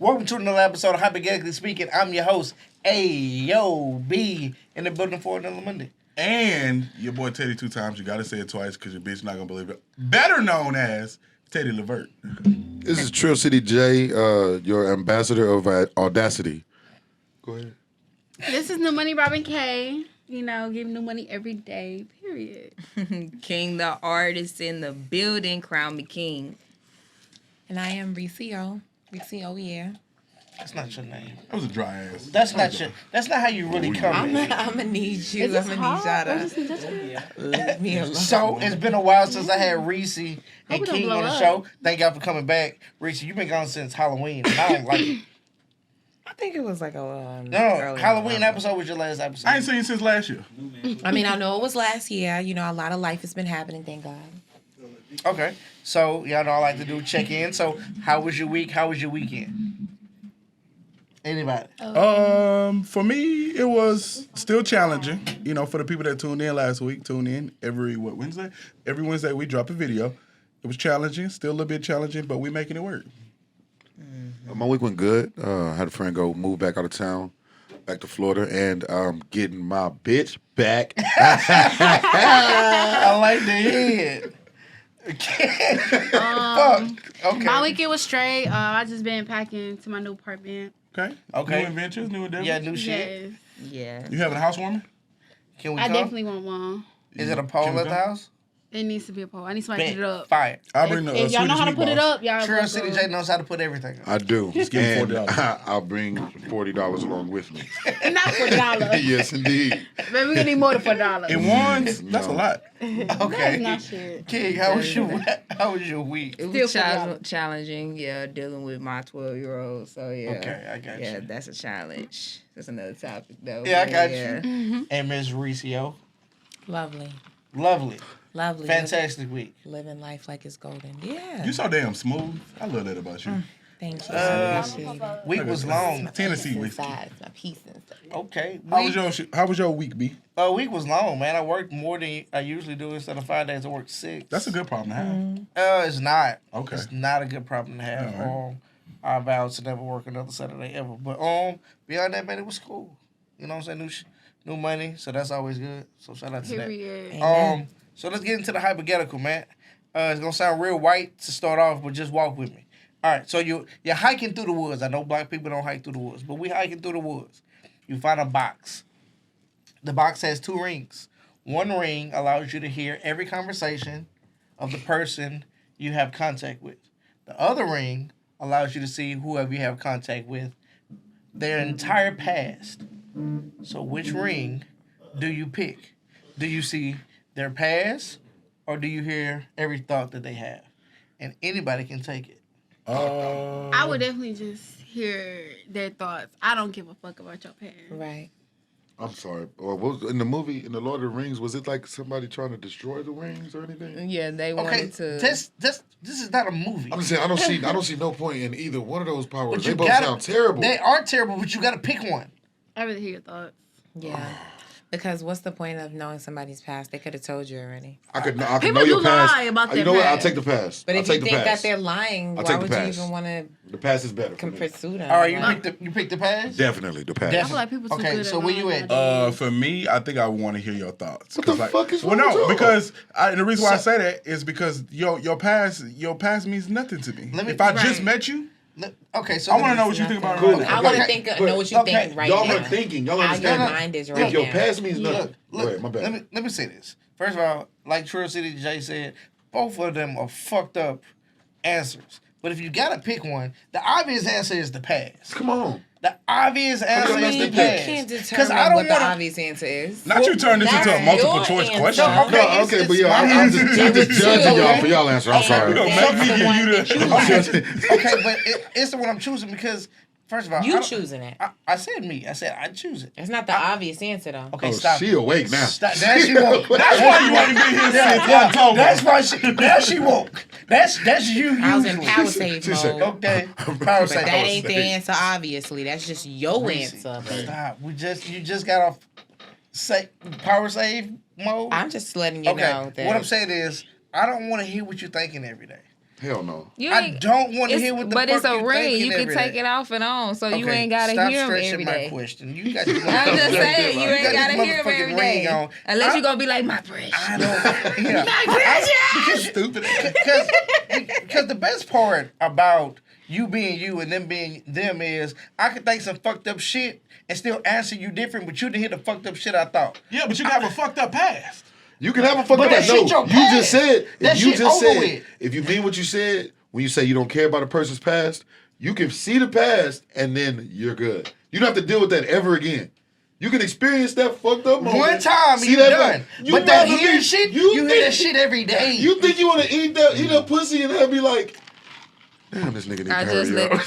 Welcome to another episode of Hypoghettocally Speaking. I'm your host, A.O.B. in the building for another Monday. And your boy Teddy 2 times. You gotta say it twice because your bitch not gonna believe it. Better known as Teddy Levert. This is Trill City J, your ambassador of audacity. Go ahead. This is New Money Robin K. You know, give new money every day, period. King the artist in the building, crown me king. And I am Reese O. Reese O, yeah. That's not your name. That was a dry ass. That's not how you really come. I'm gonna need you. I'm gonna need y'all to leave me alone. So it's been a while since I had Reese and King on the show. Thank y'all for coming back. Reese, you've been gone since Halloween, and I don't like it. I think it was like a Halloween episode was your last episode. I ain't seen you since last year. I mean, I know it was last year. You know, a lot of life has been happening, thank God. Okay, so y'all know I like to do check-in. So how was your week? How was your weekend? Anybody? For me, it was still challenging. You know, for the people that tuned in last week, tune in every Wednesday? Every Wednesday we drop a video. It was challenging, still a little bit challenging, but we making it work. My week went good. I had a friend move back out of town, back to Florida, and I'm getting my bitch back. I like the head. Fuck. Okay. My weekend was straight. I just been packing to my new apartment. Okay. Okay. New adventures, new endeavors. Yeah, new shit. Yes. Yeah. You having a housewarming? Can we I come? definitely want one. Is it a pole Can we at the come? house? It needs to be a pole. I need somebody to put it up. Fire. I'll bring the If y'all know how to put it up, y'all Trill go. City J knows how to put everything up. I do. Just give him And $40. I'll bring $40 along with me. Not $40. Yes, indeed. Maybe we're gonna need more than $4. In ones, that's a lot. Okay. That's not shit. King, how was your week? It Still was $40. challenging, yeah, dealing with my 12-year-old. So, yeah. Okay, I got Yeah, you. that's a challenge. That's another topic, though. Yeah, I got Yeah. you. And Miss Recio. Lovely. Lovely. Lovely. Fantastic week. Living life like it's golden. Yeah. You so damn smooth. I love that about you. Thank you. I appreciate it. Week was long. Tennessee week. Inside, it's my peace inside. Okay. How was your week, B? Week was long, man. I worked more than I usually do. Instead of 5 days, I worked 6. That's a good problem to have. It's not. Okay. It's not a good problem to have. All I vowed to never work another Saturday ever. But beyond that, man, it was cool. You know what I'm saying? New money, so that's always good. So shout out to Period. that. So let's get into the hypothetical, man. It's gonna sound real white to start off, but just walk with me. All right, so you're hiking through the woods. I know black people don't hike through the woods, but we hiking through the woods. You find a box. The box has 2 rings. One ring allows you to hear every conversation of the person you have contact with. The other ring allows you to see whoever you have contact with, their entire past. So which ring do you pick? Do you see their past, or do you hear every thought that they have? And anybody can take it. I would definitely just hear their thoughts. I don't give a fuck about your past. Right. I'm sorry. What was in the movie, in the Lord of the Rings, was it like somebody trying to destroy the rings or anything? Yeah, they Okay, wanted to. this is not a movie. I'm just saying, I don't see no point in either one of those powers. But They you both gotta- sound terrible. They are terrible, but you got to pick one. I really hear your thoughts. Yeah. Because what's the point of knowing somebody's past? They could have told you already. I could know People your do past. lie about You their know what? I'll past. take the pass. But I'll if you take the think that pass. they're lying, I'll why take the would you pass. even want to The pass is better. For me. pursue them? All right, Like, you picked the pass? Definitely the pass. I feel like people too Okay, good so at where you lying at? nowadays. For me, I think I want to hear your thoughts. What the 'Cause fuck is well, wrong with no, y'all? because the reason why I say that is because your past means nothing to me. Let me- If I just Right. met you, Okay, so I want to know what you think about it. Cool. right now. I want to Okay, know what you okay. think right Y'all now. are thinking. Y'all How understand. your that. mind is If right your now. past means nothing. Look, Go ahead, my bad. let me say this. First of all, like Trill City J said, both of them are fucked up answers. But if you gotta pick one, the obvious answer is the past. Come on. The obvious answer mean, is the You past. can't Because I determine don't what the want to. obvious answer is. Not you turn this into a That's multiple your choice answer. question. No, okay. No, okay, but yeah, I'm just judging y'all for y'all answer. I'm sorry. You gonna make me give you the. Okay, but it's the one I'm choosing because, first of all, I You don't- choosing it. I said me. I said I'd choose it. It's not the obvious answer though. Okay, Oh, stop. she awake now. Stop. Now she woke. That's why you ain't been here since October. That's why now she woke. That's you. I was in usually. power save She said, mode. Okay. Power But save. that ain't the answer, obviously. That's just your Reese, answer. But Stop. You just got off power save mode. I'm just letting you know Okay. that. What I'm saying is, I don't want to hear what you're thinking every day. Hell no. I don't want to hear what the fuck it's a you ring. thinking You can every take day. it off and on, so you Okay, ain't gotta stop hear him stressing every my day. question. You got this I'm just saying, you got ain't this gotta hear him motherfucking every day. ring on. Unless you gonna be like, my precious. I don't. Yeah. Stupid. Because the best part about you being you and them being them is I could think some fucked up shit and still answer you different, but you didn't hear the fucked up shit I thought. Yeah, but you can have a fucked up past. You can have a fucked But up. that shit your No, you just past. said. That If you shit just over said, with. if you mean what you said, when you say you don't care about a person's past, you can see the past and then you're good. You don't have to deal with that ever again. You can experience that fucked up moment. One time, see you that done. back. But that rather hearing be- shit, you hear think- that shit every day. You think you want to eat that pussy and then be like, damn, this nigga need to I hurry just let up.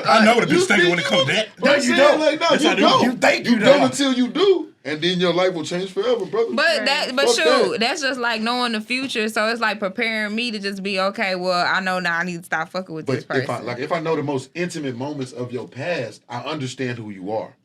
I know what a bitch thinking when it comes to that. No, you don't. Like, no, Yes, I you do. don't. You think you don't don't. until you do. And then your life will change forever, brother. But Fuck shoot, that. that's just like knowing the future. So it's like preparing me to just be okay. Well, I know now I need to stop fucking with this But person. if I know the most intimate moments of your past, I understand who you are.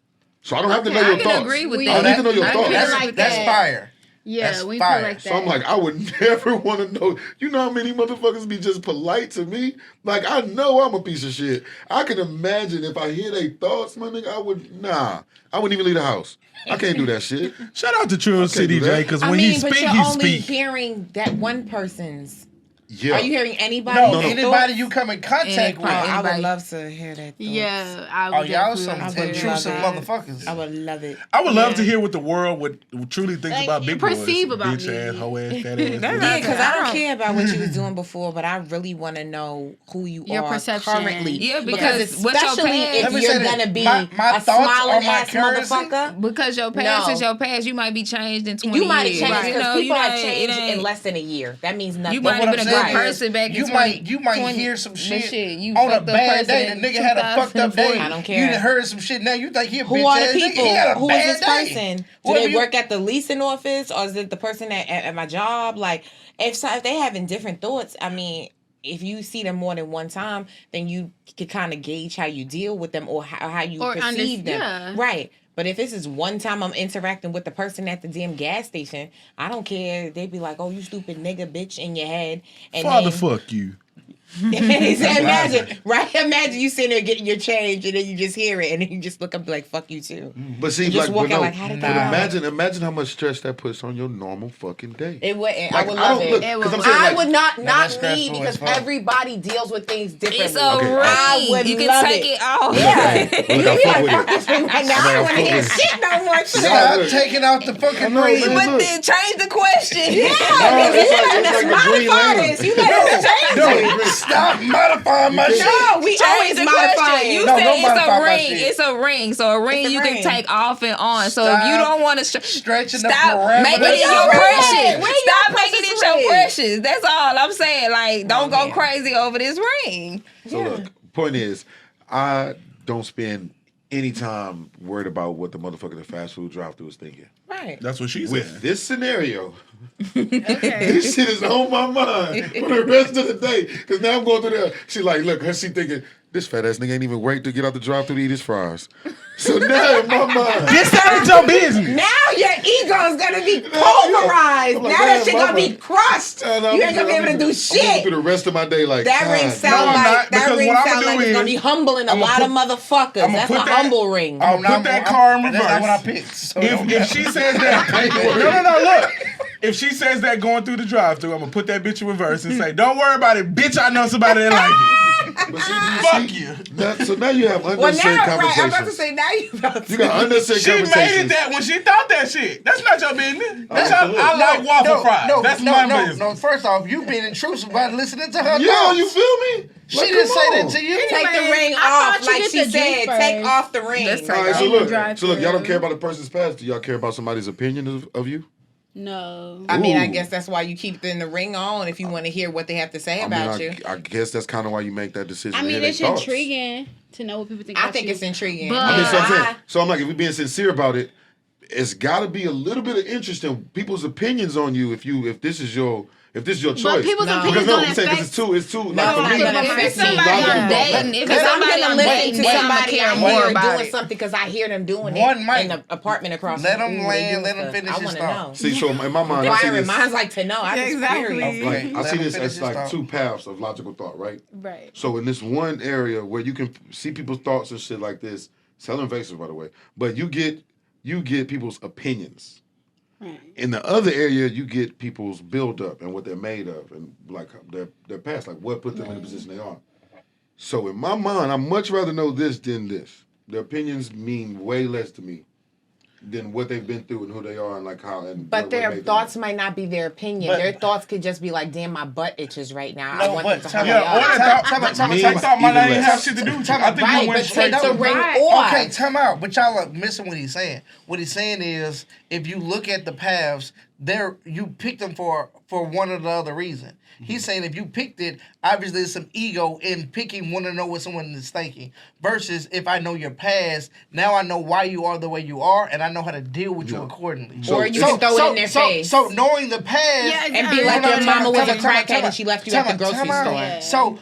So I don't have to know I your can thoughts. agree with I that. don't need to know your I can thoughts. agree That's, with that's that. fire. Yeah, That's we fire. feel like that. So I'm like, I would never want to know. You know how many motherfuckers be just polite to me? Like, I know I'm a piece of shit. I can imagine if I hear their thoughts, my nigga, I wouldn't even leave the house. I can't do that shit. Shout out to True City do that. J, because when he but speak, you're he only speak. hearing that one person's. Yeah. Are you hearing anybody? No, no. anybody you come in contact with. I would Anybody. love to hear that. Yeah, I would Oh, y'all definitely some love to hear intrusive that. motherfuckers. I would love it. I would love Yeah. to hear what the world would truly thinks Like, about big boys. perceive about Bitch me. ass, hoe ass, fat ass. That's boys. Yeah, because I I don't don't- care about what you was doing before, but I really want to know who you Your are perception. currently. Yeah, because because what's your especially past- if Let me you're say this. gonna be My a thoughts or smiling my ass currency? motherfucker. Because your past No. is your past. You might be changed in 20 You might have years. changed Right. because people have it changed ain't- in less than a year. That means nothing. You might What have I'm been a good saying is, person back in you 20, might 20 hear some but shit, you on a fucked up bad day. person The nigga had a fucked up day. 2040. I don't care. You done heard some shit. Now you think he a Who bitch are the ass nigga. people? He had a Who bad is this day. person? Do What they if you- work at the leasing office, or is it the person at my job? Like, if they having different thoughts, I mean, if you see them more than one time, then you could kind of gauge how you deal with them or how you Or perceive them. yeah. Right. But if this is one time I'm interacting with the person at the damn gas station, I don't care. They be like, "Oh, you stupid nigga, bitch," in your head. And Father, then, fuck you. imagine, right? Imagine you sitting there getting your change, and then you just hear it, and then you just look up and be like, "Fuck you too." But see, You just like, walk but out no, like, how did but that go? imagine how much stress that puts on your normal fucking day. It wouldn't. Like, I would love don't- it. look, It 'cause I'm would- saying, I like, would not that's me stressful because as fuck. everybody deals with things differently. It's a Okay, I ring. would You can love take it off. Yeah. Look, I You fuck like, with fuck it. this ring right now. I I don't want to fuck hear with it. shit no more. Stop look. taking out the fucking know, ring. look. But then change the question. Yeah, it's like that's the Green modify Lantern. this. You better change it. No, stop modifying my shit. No, we Change always the modify question. You it. No, said don't it's modify a my ring. shit. It's a ring. So a ring It's a you ring. can take off and on. So if you Stop don't want to stretching the stop parameters. making Where it your your ring precious. at? Where Stop your making precious it your ring? precious. That's all I'm saying. Like, don't go man. crazy over this ring. So look, point is, I don't spend any time worried about what the motherfucker at the fast food drive-thru is thinking. Right. That's what she With said. this scenario, Okay. this shit is on my mind for the rest of the day. Because now I'm going through there. She like, look, she thinking, this fat ass nigga ain't even wait to get out the drive-thru to eat his fries. So now in my mind, Get started your business. Now your ego is gonna be pulverized. I'm Now like, that man, shit gonna mama. be crushed. You ain't gonna be able to do I'm going shit. through the rest of my day like, That ring God sound No, I'm like not, that because ring what I'ma sound do like it's gonna is, be humbling a I'ma lot put- of motherfuckers. I'ma That's put a that- humble ring. I'ma put that car in That's not what I reverse. picked. So it don't If she matter. says that, no, look. If she says that going through the drive-thru, I'm gonna put that bitch in reverse and say, "Don't worry about it, bitch. I know somebody that like it." But see, Fuck you. So now you have Well, unnecessary now, right, I'm conversations. about to say now you about to. You got unnecessary She conversations. made it that when she thought that shit. That's not your business. That's how Absolutely. I like waffle fries. That's my business. No, first off, you being intrusive by listening to her Yeah, thoughts. you feel me? She Like, didn't come say on. that to you. Take the Anyways, ring I off, thought you like did she the drink said. Take first. off the ring. Let's take All right, off. so In the look, drive-thru. y'all don't care about a person's past. Do y'all care about somebody's opinion of you? No. I mean, I Ooh. guess that's why you keep the ring on if you want to hear what they have to say about you. I guess that's kind of why you make that decision. I to mean, hear their it's thoughts. intriguing to know what people think I about think you. it's intriguing. But- I mean, so I'm saying, I- so I'm like, if we're being sincere about it, it's got to be a little bit of interest in people's opinions on you. If If this is your But choice. people's No. Because opinions no, don't I'm saying affect. because it's too No, like for it's me. not gonna If affect it's me. somebody Logical I'm thought. dating, if Because it's I'm somebody gonna I'm listen dating, to I'ma somebody care out more here about doing it. something because I hear them doing One it mic. in the apartment across. Let from them me. land, They let them doing finish stuff. I his want to thought. know. See, so in my mind, I see Inquiring this. minds like to know. I just Exactly. curious. Like I Let see him this finish as his like thought. two paths of logical thought, right? Right. So in this one area where you can see people's thoughts and shit like this, it's hella invasive, by the way. But you get people's opinions. Right. In the other area, you get people's build up and what they're made of, and like their past, like what put them in the position they are. So in my mind, I much rather know this than this. Their opinions mean way less to me than what they've been through and who they are and like how. And But what their made them. thoughts might not be their opinion. But- their thoughts could just be like, "Damn, my butt itches right now. I No, want but them to time hurry out. up." I thought my Even name less. have shit to do with you. I think Right, you went but straight take to the ring Right. off. Okay, time out. But y'all are missing what he's saying. What he's saying is, if you look at the paths, you picked them for one or the other reason. He's saying if you picked it, obviously there's some ego in picking one to know what someone is thinking. Versus if I know your past, now I know why you are the way you are, and I know how to deal with you Yeah. accordingly. Or you can throw it in their face. So knowing the past, Yeah, And be No, like no, your no, mama no, was a time out, crackhead and she left you at the grocery store. Yeah. So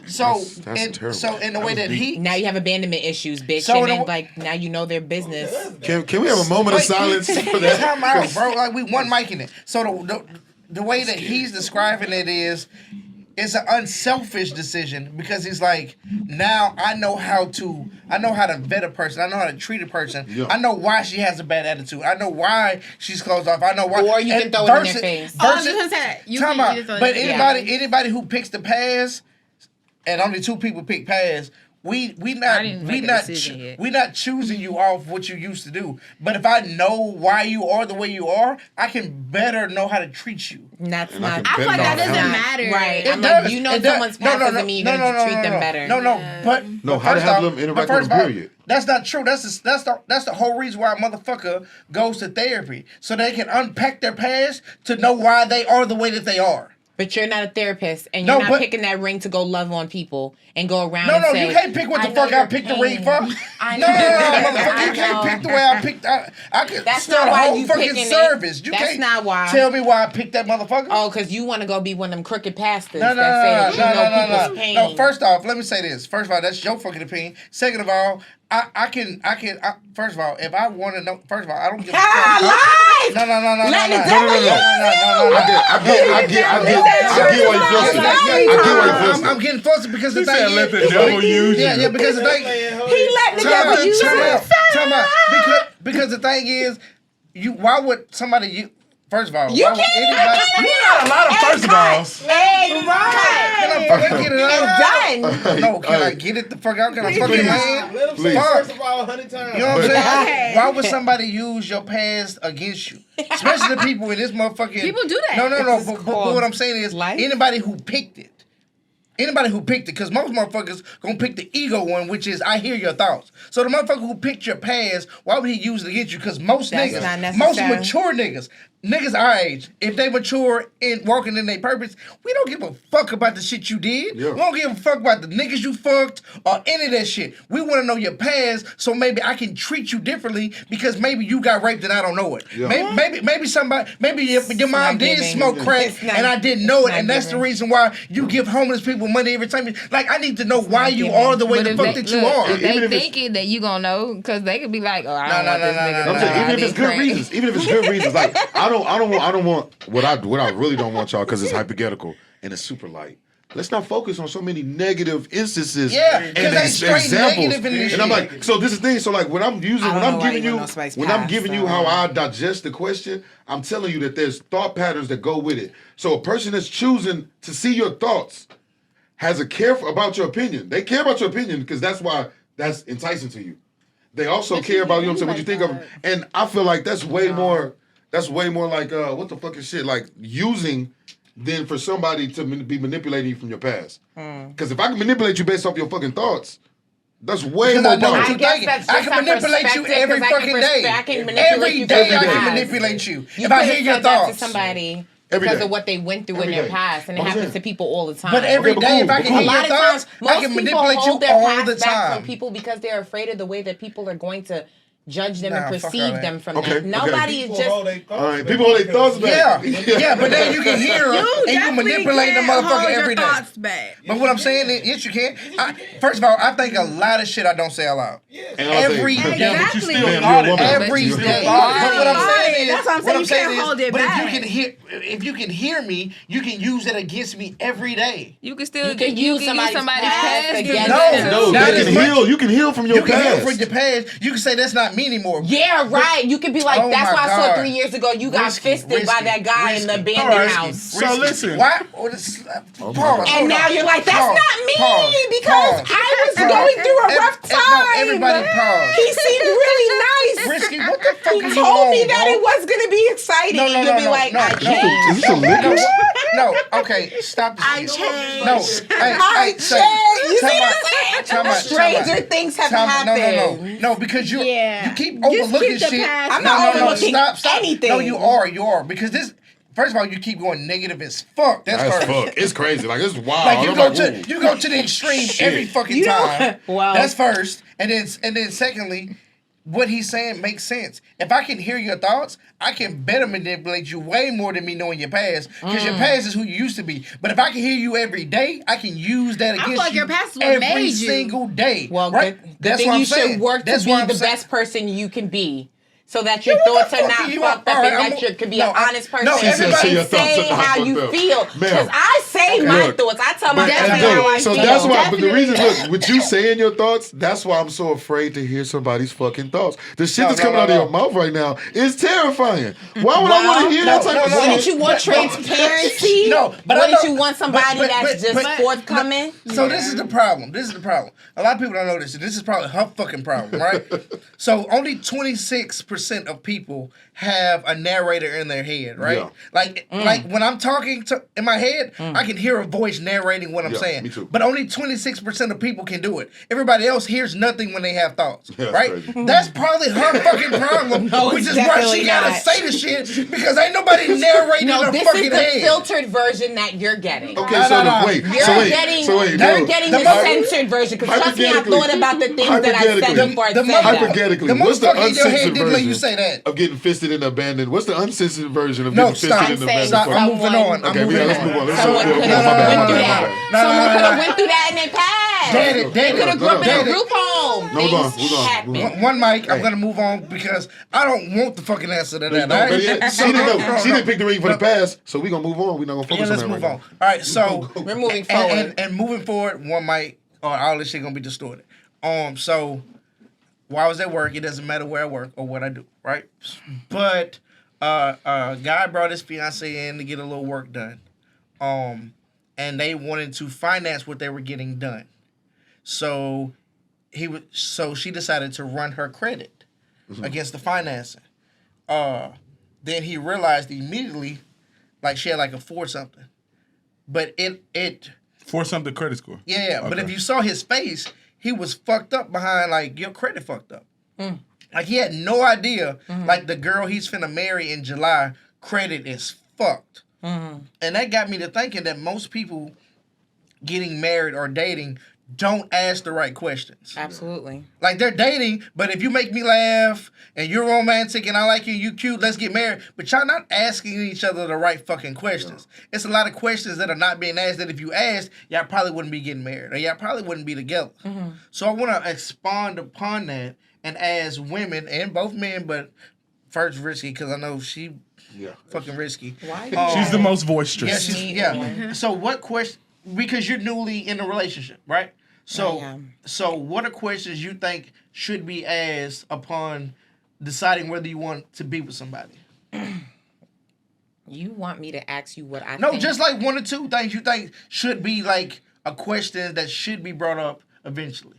That's terrible. so in the way that he Now you have abandonment issues, bitch. So and in then a- like now you know their business. Can we have a moment of silence for that? Time out, bro. Like we one mic in it. So the way that he's describing it is, it's an unselfish decision because he's like, now I know how to vet a person. I know how to treat a person. Yeah. I know why she has a bad attitude. I know why she's closed off. I know why. Or you can and throw it in their versus- face. Oh, versus- you can say you time can- out. you just throw it But in their anybody who picks the pass, and only two people pick pass. We didn't make a decision yet. not choosing you off what you used to do. But if I know why you are the way you are, I can better know how to treat you. And that's And I not. can I feel like that Bet doesn't on matter. Right. It I'm does. like, you know It does. someone's past doesn't mean you're gonna treat them better. No, but No, how to first have off- them interact but first with them, of all, period. That's not true. That's the whole reason why a motherfucker goes to therapy, so they can unpack their past to know why they are the way that they are. But you're not a therapist, and No, you're not but- picking that ring to go love on people and go around. No, and no, say, you can't pick what the fuck I picked the ring for. I No, know. motherfucker, you I can't know. pick the way I picked. I could That's start not a why whole you fucking picking it. service. You That's can't not why. tell me why I picked that motherfucker. Oh, because you want to go be one of them crooked pastors No, that say that you know people's pain. No, first off, let me say this. First of all, that's your fucking opinion. Second of all, I can. First of all, if I want to know, first of all, I don't give a fuck. Lies! No. Let the No, devil no, no, no. No. I get why you flustered. I get why you flustered. I'm getting flustered because the He thing said, is, "Let the devil use you." Yeah, because the thing. He let the Time devil out, use time out, him. time out. Because the thing is, why would somebody first of all, You why would can't anybody? You got a lot of first of alls. Hey, Can right. I fucking get it out? It's done. No, can I Hey. get it the fuck out? Can I fucking Please. land? Let him say Please. first of all 100 times. You know what I'm But- saying? Okay. Why would somebody use your past against you? Especially the people in this motherfucking. People do that. No. This is But called what I'm saying is, life. anybody who picked it. Anybody who picked it, because most motherfuckers gonna pick the ego one, which is I hear your thoughts. So the motherfucker who picked your past, why would he use it against you? Because most That's niggas, not most necessary. mature niggas our age, if they mature in walking in their purpose, we don't give a fuck about the shit you did. Yeah. We don't give a fuck about the niggas you fucked or any of that shit. We want to know your past, so maybe I can treat you differently because maybe you got raped and I don't know it. Yeah. Maybe somebody, maybe your mom not did giving. smoke crack It's not- and I didn't know it, not and that's giving. the reason why you give homeless people money every time. Like I need to know why you giving. are the way But the if fuck they, that you look, are. if they Even if it's- thinking that you gonna know, because they could be like, "Oh, I No, don't no, want no, this no, nigga no, to no, I'm saying, know I even if did it's good crack." reasons, even if it's good reasons, like I don't want what I really don't want y'all because it's hypothetical and it's super light. Let's not focus on so many negative instances. Yeah, and 'cause they straight negative in this And I'm shit. like, so this is the thing. So like when I'm using, I when don't I'm know why giving you you, want no spice when I'm pasta. giving you how I digest the question, I'm telling you that there's thought patterns that go with it. So a person that's choosing to see your thoughts has a care about your opinion. They care about your opinion because that's why that's enticing to you. They also care about you. Know what I'm saying, what you think of them. And I feel like that's way more. That's way more like what the fuck is shit like using than for somebody to be manipulating you from your past. Because if I can manipulate you based off your fucking thoughts, that's way Because more I know what powerful. you're thinking. that's I just can our manipulate you perspective, every 'cause I can fucking day. I can manipulate Every you day through I your can past. manipulate you. You If I could hear have your said that to thoughts. somebody Every because day. of what they went through Every in their day. past, and it I'm happens saying. to people all the time. But every but day, cool, if I but can cool. hear a your lot of thoughts, times, I most can people manipulate you hold their all past the back time. from people because they're afraid of the way that people are going to judge them Nah, and fuck all perceive that. them from Okay, that. Nobody is just. All right, people hold their thoughts back. Yeah, but then you can hear them and you definitely manipulate the can't motherfucker hold your every day. thoughts back. But what I'm saying is, yes, you can. First of all, I think a lot of shit I don't say out loud. And I'll say, Every "Ma'am, day. Yeah, but you Exactly. still you're a thought it. woman. Every You day. still thought But it. what I'm saying is, That's what I'm saying. You can't hold it but back. if you can hear me, you can use it against me every day. You can still You can use somebody's past to against get them. No, Not they as can much. heal. You can heal from your You can hear from past. your past. You can say that's not me anymore. Yeah, right. You could be like, Oh that's my why I saw God. 3 years ago you got Risky, fisted by that guy in the risky. abandoned All right. house. So listen. Why? Pause. And now you're like, that's Pause. not me Pause. because Pause. I was Pause. going through a rough time. No, everybody pause. He seemed really nice. Risky, what the fuck He are you told me on, that bro? it was going to be exciting. No, and no, you'll no, be no, like, no, I no. changed. Is this a liquor? No, okay, stop this. I shit. changed. No, I hey, say, changed. You see time what out, I'm saying? time out, Stranger time out. things have Time out. happened. No, because you Yeah. keep Just overlooking keep the shit. past. I'm No, not no, no, overlooking stop. anything. No, you are because this. First of all, you keep going negative as fuck. That's That's first. fuck. It's crazy. Like, it's wild. Like you I'm go like, to ooh. you go to the extreme Shit. every fucking You know- time. Well- That's first, and then secondly, what he's saying makes sense. If I can hear your thoughts, I can better manipulate you way more than me knowing your past, because your past is who you used to be. But if I can hear you every day, I can use that I against feel like you your past is what every made you. single day. Well, right? good thing what I'm you saying. should work That's to what be I'm the saying. best person you can be. So that your Yeah, what thoughts the are fuck not are you fucked on? up and Alright, that you could be no, an honest person no, She said, everybody- "So your and thoughts are say not how fucked you up." feel. Ma'am. Because I say my Look, thoughts. I tell my But family and how I so feel. that's why. But the Definitely. reason, look, with you saying your thoughts, that's why I'm so afraid to hear somebody's fucking thoughts. The shit that's coming out of your mouth right now is terrifying. Why would I want to hear that type of shit? Wouldn't you want transparency? No, but I Wouldn't know- you want somebody but- that's just but- forthcoming? So this is the problem. This is the problem. A lot of people don't know this. And this is probably her fucking problem, right? So only 26% of people have a narrator in their head, right? Yeah. Like when I'm talking in my head, I can hear a voice narrating what I'm Yeah, saying. me too. But only 26% of people can do it. Everybody else hears nothing when they have thoughts, Yeah, that's right? crazy. That's probably her fucking problem, No, which it's is why definitely she gotta not. say the shit, because ain't nobody narrating No, her this fucking is the head. filtered version that you're getting. Okay, No, so no, no. wait, You're so wait, getting, so wait, you're no. getting The the mo- censored version. Because trust me, I Hypothetically- thought about the things that I said hypothetically- before I the said mo- that. Hypothetically, The what's the motherfucker in your head uncensored didn't let you version say that. of getting fisted and abandoned? What's the uncensored version of No, getting fisted stop. and I'm saying abandoned? Stop. I'm moving Someone- on. I'm Okay, moving yeah, on. let's move on. Let's Someone move could on. have My bad, went my through bad, my that. bad. No, Someone no, could no, have no. went through that in their past. Daddy, They could have grew up in Daddy. a group home. No, hold on, Things hold on, happen. hold on. One mic, I'm gonna move on because I don't want the fucking answer to that. No, all right? but yeah, she didn't know. She didn't pick the ring for the past, so we gonna move on. We're not gonna Yeah, focus let's on that move right on. All right, so We're moving forward. and moving forward, one mic or all this shit gonna be distorted. So while I was at work, it doesn't matter where I work or what I do, right? But a guy brought his fiance in to get a little work done, and they wanted to finance what they were getting done. So she decided to run her credit against the financing. Then he realized immediately, like she had like a 4 something, but it For something credit score. yeah. But Okay. if you saw his face, he was fucked up behind like your credit fucked up. Like he had no idea. Like the girl he's finna marry in July, credit is fucked. And that got me to thinking that most people getting married or dating don't ask the right questions. Absolutely. Like they're dating, but if you make me laugh and you're romantic and I like you, you cute, let's get married. But y'all not asking each other the right fucking questions. It's a lot of questions that are not being asked that if you asked, y'all probably wouldn't be getting married or y'all probably wouldn't be together. So I want to expand upon that and ask women and both men, but first Risky because I know she fucking risky. Why? She's the most Yeah, boisterous. yeah. So what question? Because you're newly in a relationship, right? So, I am. so what are questions you think should be asked upon deciding whether you want to be with somebody? You want me to ask you what I No, think? just like 1 or 2 things you think should be like a question that should be brought up eventually.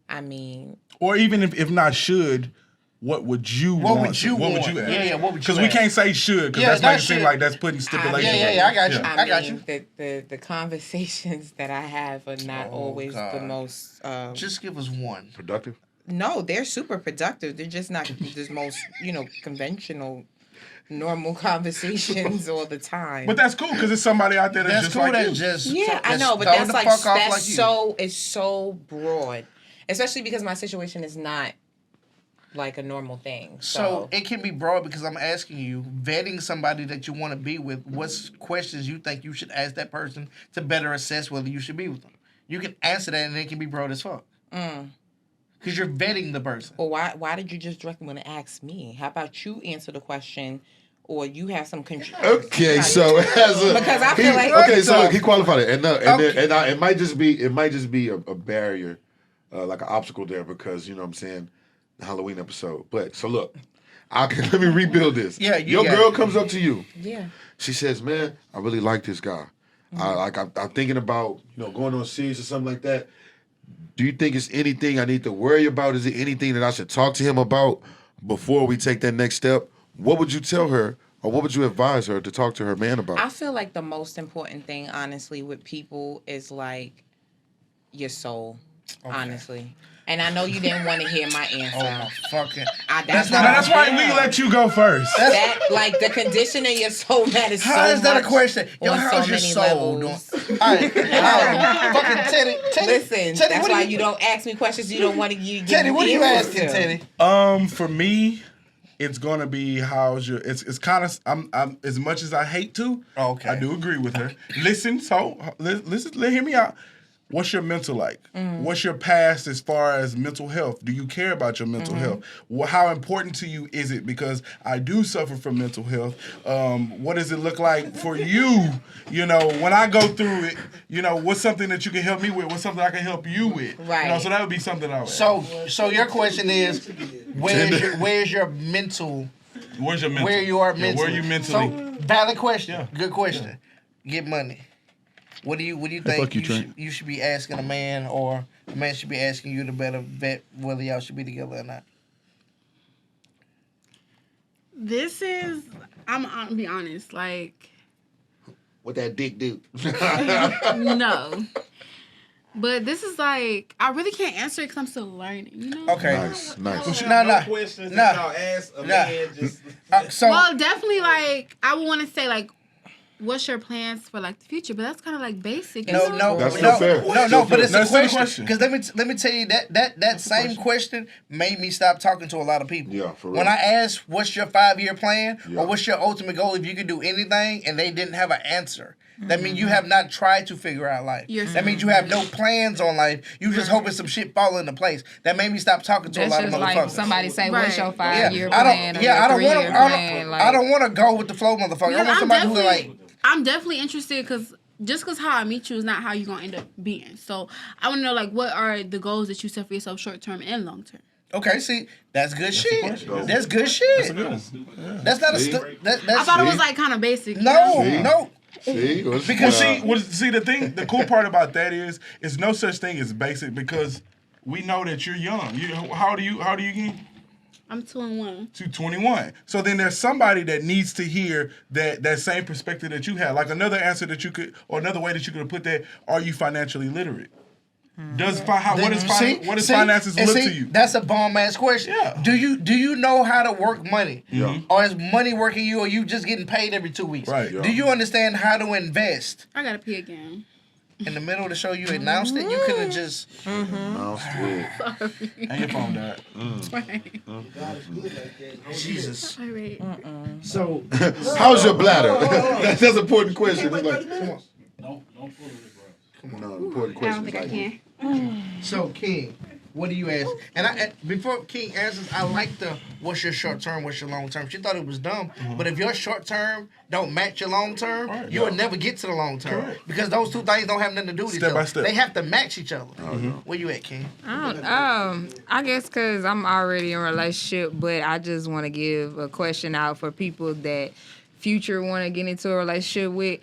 I mean, Or even if not should, what would you What want? would you what would want? you ask? Yeah, what would you Because we ask? can't say should, because Yeah, that's that making it seem should- like that's putting stipulations. Yeah, I got you. I got mean, the conversations that I have are not always the God. most. Just give us one. Productive. No, they're super productive. They're just not the most, conventional, normal conversations all the time. But that's cool because it's somebody out there that's That's just cool. like That's you. just Yeah, I that's know, but throwing that's the like fuck off that's you. so it's so broad, especially because my situation is not like a normal thing. So it can be broad because I'm asking you, vetting somebody that you want to be with, what's questions you think you should ask that person to better assess whether you should be with them. You can answer that and it can be broad as fuck. Because you're vetting the person. Well, why did you just directly want to ask me? How about you answer the question, or you have some control? Okay, so because I feel like so look, he qualified it, and it might just be a barrier, like an obstacle there because you know what I'm saying, the Halloween episode. But so look, let me rebuild this. Yeah, your girl comes up to you. Yeah. She says, "Man, I really like this guy. I'm thinking about going on a series or something like that. Do you think it's anything I need to worry about? Is it anything that I should talk to him about before we take that next step?" What would you tell her, or what would you advise her to talk to her man about? I feel like the most important thing, honestly, with people is like your soul, honestly. And I know you didn't want to hear my answer. Oh my fucking! That's why we let you go first. That like the condition of your soul matters so much. How is that a question? Yo, on how's so your many soul doing? levels. All right, fucking Teddy. Listen, Teddy, that's why you don't ask me questions you don't want to give Teddy, what are you answers asking, to. Teddy? For me, it's gonna be how's your. It's kind of. I'm as much as I hate to. Okay. I do agree with her. Listen, hear me out. What's your mental like? What's your past as far as mental health? Do you care about your mental health? How important to you is it? Because I do suffer from mental health. What does it look like for you? You know, when I go through it, what's something that you can help me with? What's something I can help you with? Right. So that would be something I would. So your question is, where's your mental? Where's your mental? Where you are mentally? Where you mentally? So valid question. Yeah. Good question. Get money. What do you think fuck you, you should be asking a man, or a man should be asking you to better vet whether y'all should be together or not? This is, I'm gonna be honest, like, What that dick do? no. But this is like, I really can't answer it because I'm still learning, you know? Okay. Nice. No questions no. that y'all ask a man just So Well, definitely, like, I would want to say, like, what's your plans for like the future? But that's kind of like basic. no, That's still fair. but it's That's a still a question. Because let me tell you that same question made me stop talking to a lot of people. Yeah, for real. When I asked, "What's your 5-year plan?" Yeah. or "What's your ultimate goal if you could do anything?" and they didn't have an answer, that means you have not tried to figure out life. That means you have no plans on life. You just hoping some shit fall into place. That made me stop talking to That's a lot of just motherfuckers. like somebody say, "What's your Right. 5-year plan?" or your I don't 3-year plan? I don't want to go with the flow, motherfucker. I Because want somebody who like. I'm definitely interested because just because how I meet you is not how you're going to end up being. So I want to know, like, what are the goals that you set for yourself short term and long term? Okay, see, that's good shit. That's good shit. That's not I thought it was like kind of basic. no. See? Because The cool part about that is no such thing as basic because we know that you're young. How old are you again? I'm 2-1. To 21. So then there's somebody that needs to hear that same perspective that you have. Like another answer that you could, or another way that you could have put that, are you financially literate? What does finances look to you? That's a bomb ass question. Yeah. Do you know how to work money? Yeah. Or is money working you, or you just getting paid every 2 weeks? Right. Yeah. Do you understand how to invest? I got to pee again. In the middle of the show, you announced it. You could have just. And your phone died. Jesus. All right. So. How's your bladder? That's an important question. It's like, don't pull it, bro. no, important I question. don't think I Like, can. So King, what do you ask? And before King answers, I like the what's your short term, what's your long term. She thought it was dumb, but if your short term don't match your long term, you will never get to the long term. Correct. Because those two things don't have nothing to do with Step each other. by step. They have to match each other. Where you at, King? I guess because I'm already in a relationship, but I just want to give a question out for people that future want to get into a relationship with.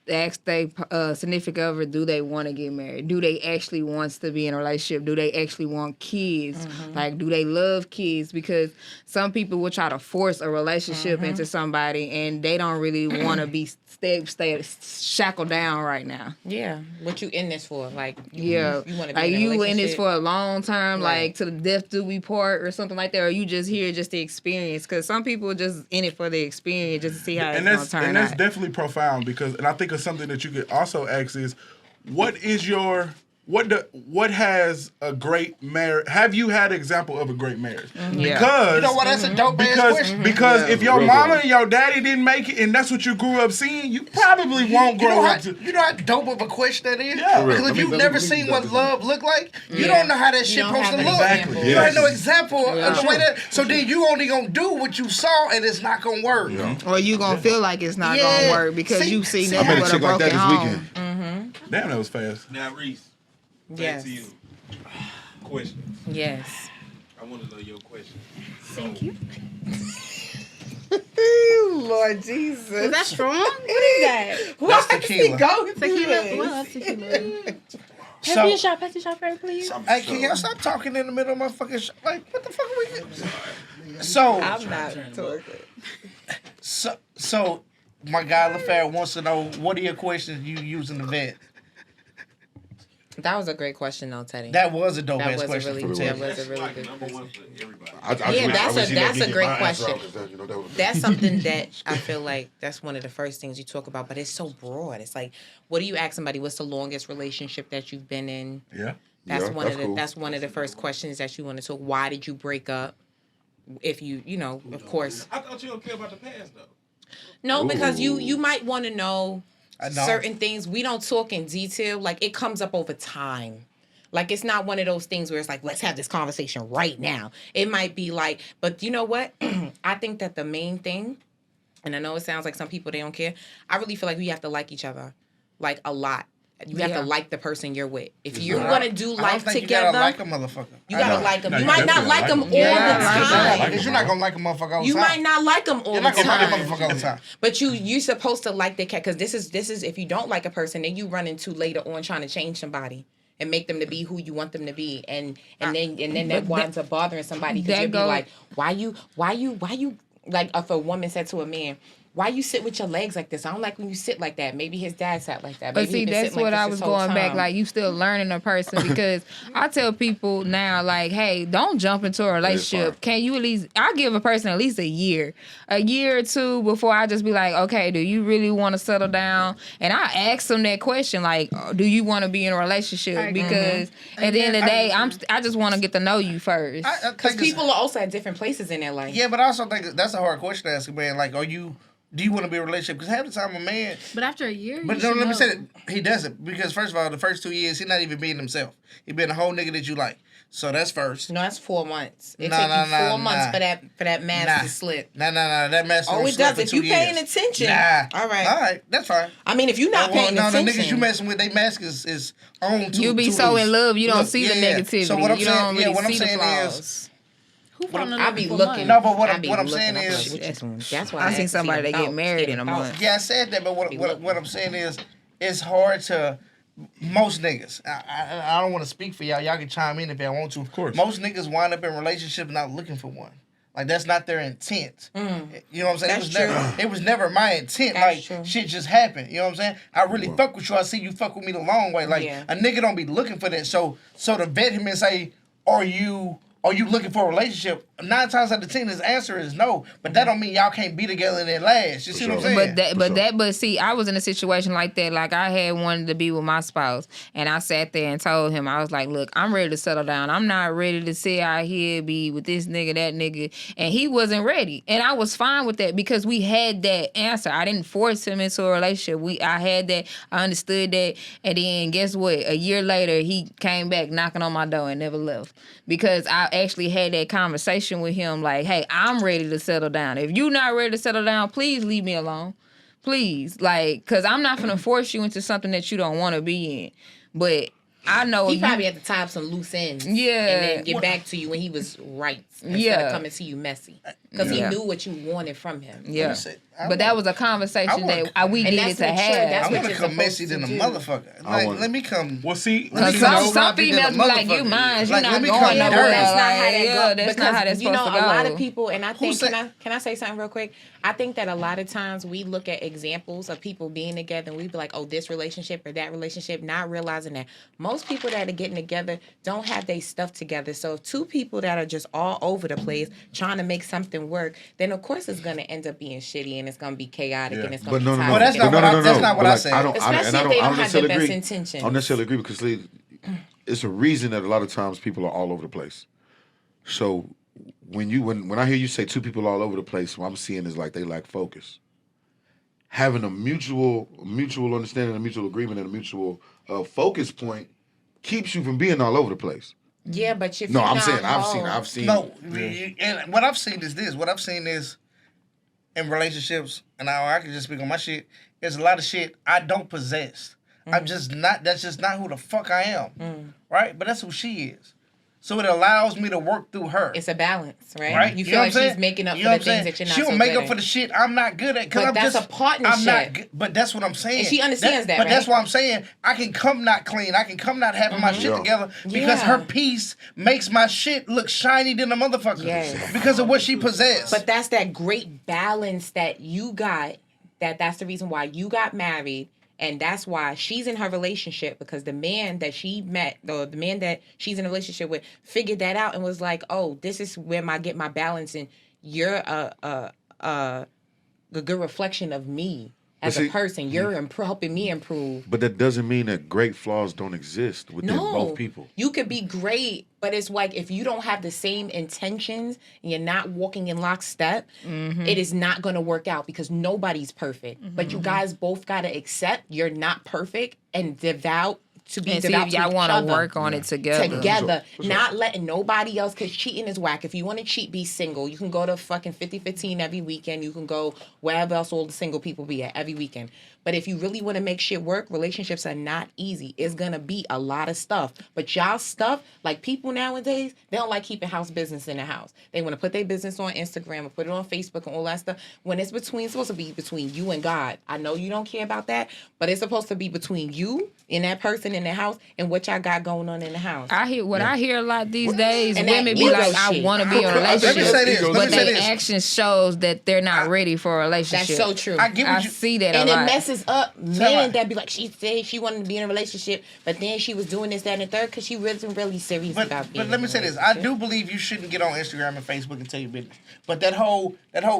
Ask their significant other, do they want to get married? Do they actually want to be in a relationship? Do they actually want kids? Like, do they love kids? Because some people will try to force a relationship into somebody, and they don't really want to be stay shackled down right now. Yeah. What you in this for? Like, You want to be like in a you in this relationship? for a long term, Right. like to the death do we part or something like that, or you just here just to experience? Because some people just in it for the experience, just to see how it's gonna turn And that's out. definitely profound because, and I think of something that you could also ask is, what is your what has a great marriage? Have you had an example of a great marriage? Yeah. Because You know what? That's a dope ass question. Because if your real mama good. and your daddy didn't make it, and that's what you grew up seeing, you probably won't You know grow how up to. you know how dope of a question that is? Yeah. Because Let if me- you've let me- never let me seen do what this. love look like, you Yeah. don't know how that You shit don't supposed to have look. an example. You ain't no Yes. example of the way that. So then you only gonna do what you saw, and it's not gonna work. Or you gonna feel like it's not Yeah. gonna work because See- you see see, I nothing met a but a chick like that broken this home. weekend. Damn, that was fast. Now, Reese, back Yes. to you. Questions. Yes. I want to know your question. Thank you. Lord Jesus. Is that strong? What is that? That's tequila. Tequila? Well, I love tequila. So, Pass me a shot, Fred, please. hey, can y'all stop talking in the middle of my fucking show? Like, what the fuck are we doing? So, I'm not talking. so, my guy LaFair wants to know, what are your questions you use in the vet? That was a great question, though, Teddy. That was a dope That ass was a question really, from that Ted. was a really Like good number question. one for everybody. Yeah, that's a great question. question. That's something that I feel like that's one of the first things you talk about, but it's so broad. It's like, what do you ask somebody? What's the longest relationship that you've been in? Yeah. That's Yeah, one that's of the cool. that's one of the first questions that you want to talk. Why did you break up? If you know, of course. I thought you don't care about the past, though. No, because Ooh. you might want to know I know. certain things. We don't talk in detail. Like, it comes up over time. Like, it's not one of those things where it's like, let's have this conversation right now. It might be like, but you know what? I think that the main thing, and I know it sounds like some people, they don't care. I really feel like we have to like each other, like, a lot. You have to like the person you're with. If you're going to do I don't life think together, you gotta like a motherfucker. you gotta know. like them. No, You you might not definitely like like them 'em. all Yeah, the like time. that. Because you're not gonna like a motherfucker all the You time. might not like them all You're the not gonna like a time. motherfucker all the time. But you're supposed to like the cat, because this is if you don't like a person, then you run into later on trying to change somebody and make them to be who you want them to be, and then that winds up bothering somebody, because that you'll be go- like, why you like, if a woman said to a man, why you sit with your legs like this? I don't like when you sit like that. Maybe his dad sat like that. But Maybe see, he been that's sitting what like I this was this whole going back. time. Like, you still learning a person, because I tell people now, like, hey, don't jump into a relationship. Can you at least? I give a person at least a year or two before I just be like, okay, do you really want to settle down? And I ask them that question, like, do you want to be in a relationship? Right. Because at the end of the day, I just want to get to know you first. I think Because it's- people are also at different places in their life. Yeah, but I also think that's a hard question to ask a man. Like, do you want to be in a relationship? Because half the time a man, But after a year, but you no, should let me know. say that he doesn't. Because first of all, the first 2 years, he's not even being himself. He been a whole nigga that you like. So that's first. No, that's 4 months. It Nah, takes nah, you nah, 4 months nah. for that mask Nah. to slip. Nah. That master Oh, don't it slip does. for If 2 you years. paying attention. Nah. All right. All right. That's fine. I mean, if you're not paying no, attention. the niggas you messing with, they mask is on to You be to so loose. in love, you don't Look, see the yeah. negativity. So what I'm you saying, don't really what I'm see the saying flaws. is, Who fall in love I be for looking. No, but what I I'm- be what I'm looking. saying I'm is- like, that's why I seen asked somebody you that get about married in a thoughts. month. yeah, I said that, but what I'm saying is, it's hard to most niggas. I don't want to speak for y'all. Y'all can chime in if y'all want to. Of course. Most niggas wind up in relationships not looking for one. Like, that's not their intent. You know what I'm saying? That's true. It was never my intent. That's Like, true. shit just happened. You know what I'm saying? I really fuck with you. I see you fuck with me the long way. Like, Yeah. a nigga don't be looking for that. So to vet him and say, are you looking for a relationship? 9 times out of 10, his answer is no. But that don't mean y'all can't be together and it last. You see what I'm saying? But see, I was in a situation like that. Like, I had wanted to be with my spouse, and I sat there and told him, I was like, look, I'm ready to settle down. I'm not ready to sit out here, be with this nigga, that nigga. And he wasn't ready. And I was fine with that, because we had that answer. I didn't force him into a relationship. I had that. I understood that. And then guess what? A year later, he came back knocking on my door and never left, because I actually had that conversation with him, like, hey, I'm ready to settle down. If you're not ready to settle down, please leave me alone. Please. Like, because I'm not going to force you into something that you don't want to be in. But I know He probably had to tie up some loose ends. Yeah. And then get back to you when he was right. Instead Yeah. of coming to you messy. Because he Yeah. knew what you wanted from him. Yeah. say- But that was a conversation that we And needed that's to mature. have. That's I what want to you're come messy supposed than to a do. motherfucker. I Like, want- let me come. Well, see, Let me Some come sloppy than a females be like, you motherfucker. mine, you Like, not let me going come nowhere. dirty. That's not how Like, that yeah, goes. that's Because, not how that's you know, supposed to a lot go. of people, and I think, said- can I say something real quick? I think that a lot of times we look at examples of people being together and we be like, oh, this relationship or that relationship, not realizing that most people that are getting together don't have their stuff together. So if 2 people that are just all over the place trying to make something work, then of course it's going to end up being shitty and it's going to be chaotic and it's going But to no, be no, toxic. no. Well, that's not But what I- no, no, that's no. not what But I like, said. I don't Especially if they don't have the necessarily best agree. intentions. I don't necessarily agree because it's a reason that a lot of times people are all over the place. So when I hear you say two people all over the place, what I'm seeing is like they lack focus. Having a mutual understanding, a mutual agreement, and a mutual focus point keeps you from being all over the place. Yeah, but if No, you're I'm not saying home- I've seen. No, and what I've seen is this. What I've seen is in relationships, and I can just speak on my shit. There's a lot of shit I don't possess. I'm just not. That's just not who the fuck I am, right? But that's who she is. So it allows me to work through her. It's a balance, right? Right? You know feel what like I'm saying? she's making up You for know the what I'm things saying? that you're not She'll so make good up for at. the shit I'm not good at. But I'm that's just, a partnership. I'm not good, but that's what I'm saying. And she understands that, But that's right? why I'm saying I can come not clean. I can come not having my shit Yeah. together because Yeah. her piece makes my shit look shiny than a motherfucker. Yes. Because of what she possessed. But that's that great balance that you got. That's the reason why you got married. And that's why she's in her relationship, because the man that she met, or the man that she's in a relationship with, figured that out and was like, "Oh, this is where I get my balance, and you're a good reflection of me as But see- a person. You're helping me improve." But that doesn't mean that great flaws don't exist within No, both people. you could be great, but it's like if you don't have the same intentions and you're not walking in lockstep, it is not going to work out because nobody's perfect. But you guys both got to accept you're not perfect and devout to be And see devout if to y'all each want to other. work on it together. Together, For sure. not letting nobody else, because cheating is whack. If you want to cheat, be single. You can go to fucking 50-15 every weekend. You can go wherever else all the single people be at every weekend. But if you really want to make shit work, relationships are not easy. It's going to be a lot of stuff. But y'all stuff, like people nowadays, they don't like keeping house business in the house. They want to put their business on Instagram or put it on Facebook and all that stuff. When it's supposed to be between you and God. I know you don't care about that, but it's supposed to be between you and that person in the house and what y'all got going on in the house. I hear a lot these days. And that Women be ego like, I shit. want to be in a Let me relationship, say this. Let but me say their this. action shows that they're not ready for a relationship. That's so true. I get what I you see that And a it lot. messes up Tell men me. that be like, she said she wanted to be in a relationship, but then she was doing this, that, and the third because she wasn't really serious about being But let in me a say this: I relationship. do believe you shouldn't get on Instagram and Facebook and tell your business. But that whole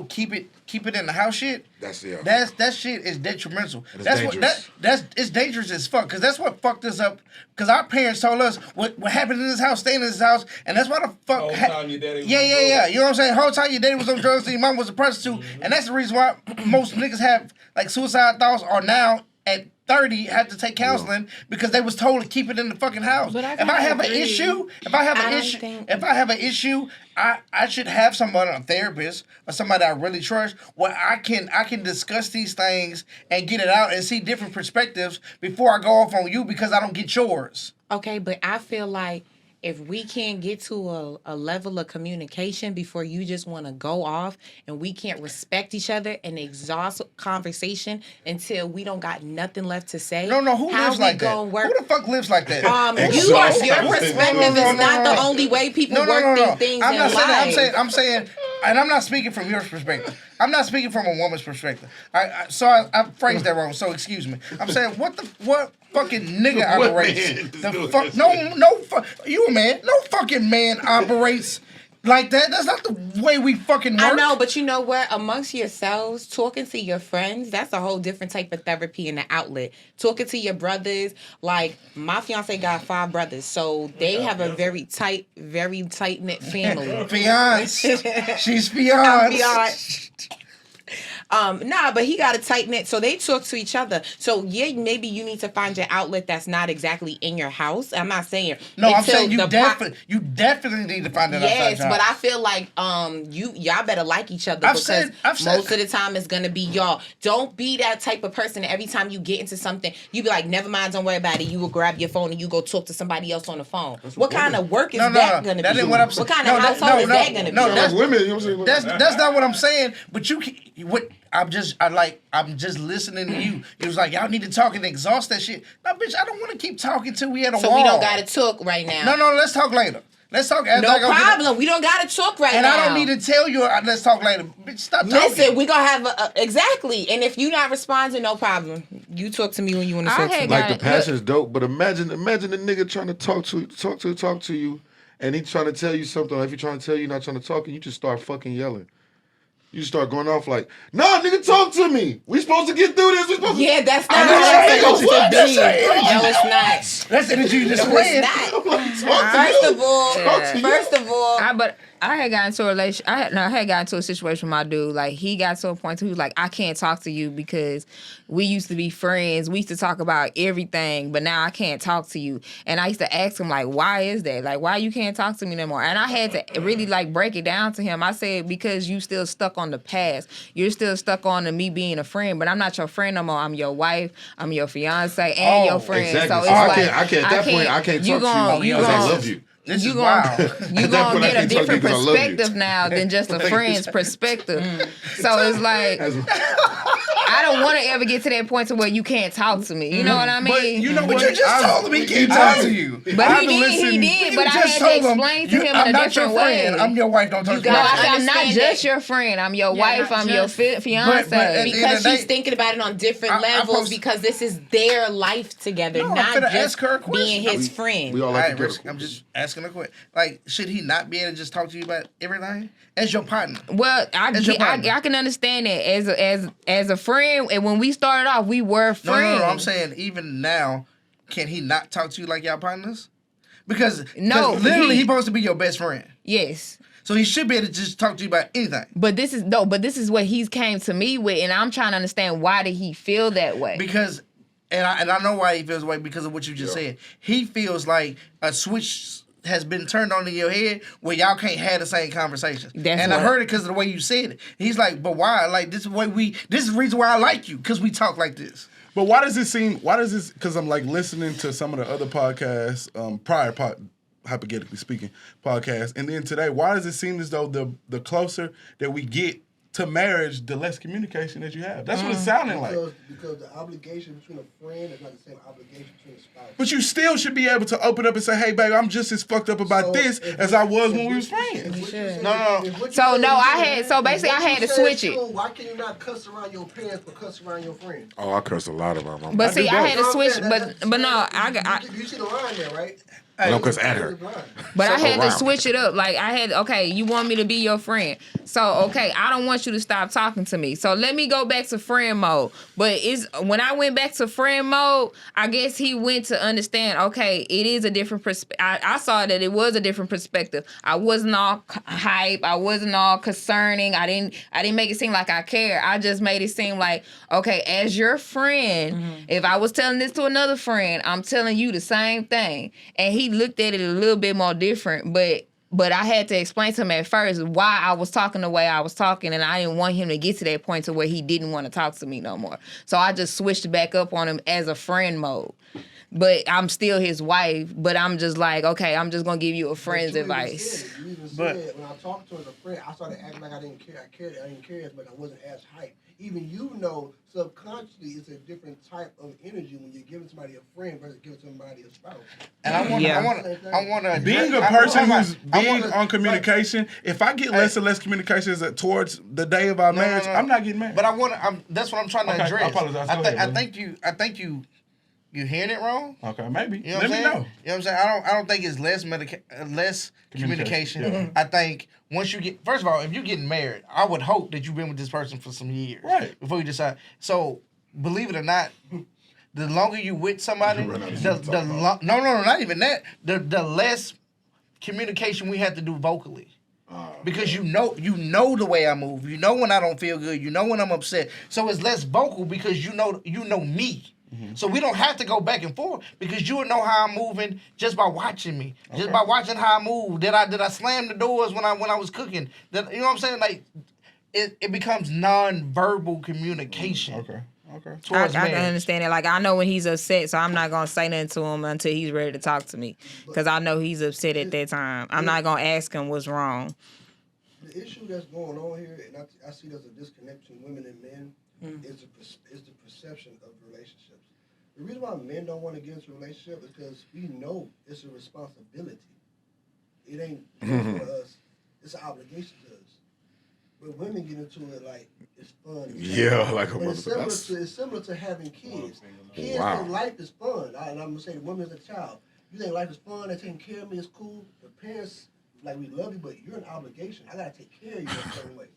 keep it in the house shit. That shit is detrimental. It's That's dangerous. it's dangerous as fuck. Because that's what fucked us up. Because our parents told us what happened in this house, staying in this house, and that's why the fuck. Whole time your daddy was yeah. on drugs. You know what I'm saying? Whole time your daddy was on drugs and your mom was a prostitute, and that's the reason why most niggas have like suicide thoughts or now at 30 have to take counseling because they was told to keep it in the fucking house. But I If I kinda have an agree. issue, I should have somebody, a therapist or somebody I really trust, where I can discuss these things and get it out and see different perspectives before I go off on you because I don't get yours. Okay, but I feel like if we can't get to a level of communication before you just want to go off and we can't respect each other and exhaust conversation until we don't got nothing left to say. No, who how lives we like that? gonna work? Who the fuck lives like that? Your perspective is not the only way people work things I'm in not saying that. life. I'm saying, and I'm not speaking from your perspective. I'm not speaking from a woman's perspective. I phrased that wrong. So excuse me. I'm saying what fucking nigga What operates? man is The doing fuck? this No, you a man? No fucking man operates like that. That's not the way we fucking work. I know, but you know what? Amongst yourselves, talking to your friends, that's a whole different type of therapy and an outlet. Talking to your brothers, like my fiance got 5 brothers, so they have a very tight knit family. Fiance. She's I'm fiance. Nah, but he got a tight knit, so they talk to each other. So yeah, maybe you need to find your outlet that's not exactly in your house. I'm not saying No, I'm until saying you the definitely need to find that outside Yes, job. but I feel like y'all better like each other I've because said- most of the time it's gonna be y'all. Don't be that type of person that every time you get into something, you be like, never mind, don't worry about it. You will grab your phone and you go talk to somebody else on the phone. What kind of work is that gonna that be? ain't what I'm saying. What kind of household is that gonna no, be? that's- Like women, you know what I'm saying? That's not what I'm saying. But I'm just listening to you. It was like y'all need to talk and exhaust that shit. No, bitch, I don't want to keep talking till we at a So wall. we don't gotta talk right now. No, let's talk later. Let's talk. After No I go get problem. We don't gotta talk right and now. I don't need to tell you. Let's talk later. Bitch, stop talking. Listen, we gonna have exactly. And if you not responding, no problem. You talk to me when you want to I talk to had me. Like the Look. passion is dope, but imagine the nigga trying to talk to you, and he trying to tell you something. Or if he trying to tell you not trying to talk, and you just start fucking yelling. You start going off like, nah, nigga, talk to me. We supposed to get through this. We supposed to. Yeah, that's not I'm how not it's saying supposed to what? be. No, it's not. That's energy you just No, playing. it's not. First of all, I had gotten into a relation. I had gotten into a situation with my dude. Like he got to a point to he was like, I can't talk to you because we used to be friends. We used to talk about everything, but now I can't talk to you. And I used to ask him like, why is that? Like, why you can't talk to me no more? And I had to really like break it down to him. I said because you still stuck on the past. You're still stuck on to me being a friend, but I'm not your friend no more. I'm your wife. I'm your fiance and your friend. Exactly. So it's So like I can't. At that point, I can't talk to you because I love you. This you is gonna wild. you At that gonna point, I get a can't talk to you different 'cause I love you. perspective now than just a friend's perspective. So it's like I don't want to ever get to that point to where you can't talk to me. You know what I mean? But you know But what? you just told him he can't talk to you. But he did. But I had to explain to him in a different way. I'm your wife. Don't talk to me. No, I gotta said I'm not understand just that. your friend. I'm your Yeah, wife. not I'm your just. fiance. But at the end because of the she's day- thinking about it on different I levels post- because this is their life together, No, I'm not finna just ask her a being question. his friend. We all All like right, to Rich, get I'm just asking a question. Like, should he not be able to just talk to you about everything as your partner? Well, As your partner. I can understand that as a friend. And when we started off, we were friends. No. I'm saying even now, can he not talk to you like y'all partners? Because No, literally he- he's supposed to be your best friend. Yes. So he should be able to just talk to you about anything. But this is what he's came to me with, and I'm trying to understand why did he feel that way? Because, and I know why he feels the way because of what you just said. He feels like a switch has been turned on in your head where y'all can't have the same conversations. I heard it because of the way you said it. He's like, but why? Like, this is the reason why I like you, because we talk like this. But because I'm like listening to some of the other podcasts, hypothetically speaking, podcasts, and then today, why does it seem as though the closer that we get to marriage, the less communication that you have? That's what it's sounding like. Because the obligation between a friend is not the same obligation between a spouse. But you still should be able to open up and say, hey, babe, I'm just as fucked up about this as I was when we was friends. So basically I had to switch it. Why can you not cuss around your parents but cuss around your friends? Oh, I cuss a lot of them. But see, I had to switch. You I see the line there, right? I don't cuss at her. But I had to around. switch it up. Like okay, you want me to be your friend. So okay, I don't want you to stop talking to me. So let me go back to friend mode. But when I went back to friend mode, I guess he went to understand, okay, it is a different perspective. I saw that it was a different perspective. I wasn't all hype. I wasn't all concerning. I didn't make it seem like I care. I just made it seem like, okay, as your friend, if I was telling this to another friend, I'm telling you the same thing. And he looked at it a little bit more different, but I had to explain to him at first why I was talking the way I was talking, and I didn't want him to get to that point to where he didn't want to talk to me no more. So I just switched back up on him as a friend mode. But I'm still his wife, but I'm just like, okay, I'm just going to give you a friend's advice. You even said, when I talked to her as a friend, I started acting like I didn't care. I didn't care as much. I wasn't as hype. Even you know, subconsciously, it's a different type of energy when you're giving somebody a friend versus giving somebody a spouse. And I want to Being a person who's big on communication, if I get less and less communication towards the day of our marriage, I'm not getting married. But that's what I'm trying to Okay, address. I apologize. Go ahead, I think you hearing it wrong. Okay, maybe. You know Let what me I'm saying? know. You know what I'm saying? I don't think it's less communication. Yeah. I think once you get, first of all, if you're getting married, I would hope that you've been with this person for some years, Right, before you decide. So believe it or not, the longer you with somebody, not even that. The less communication we have to do vocally. Because you know the way I move. You know when I don't feel good. You know when I'm upset. So it's less vocal because you know me. Mm-hmm. So we don't have to go back and forth because you will know how I'm moving just by watching me. Okay. Just by watching how I move. Did I slam the doors when I was cooking? You know what I'm saying? Like it becomes non-verbal communication. Okay. I can understand it. Like, I know when he's upset, so I'm not going to say nothing to him until he's ready to talk to me. Because I know he's upset at that time. I'm not going to ask him what's wrong. The issue that's going on here, and I see there's a disconnect between women and men, is the perception of relationships. The reason why men don't want to get into a relationship is because we know it's a responsibility. It ain't for us. It's an obligation to us. But women get into it like it's fun. It's similar to having kids. Kids think life is fun. And I'm going to say the woman is a child. You think life is fun, they're taking care of me, it's cool. The parents, like, we love you, but you're an obligation. I got to take care of you in a certain way.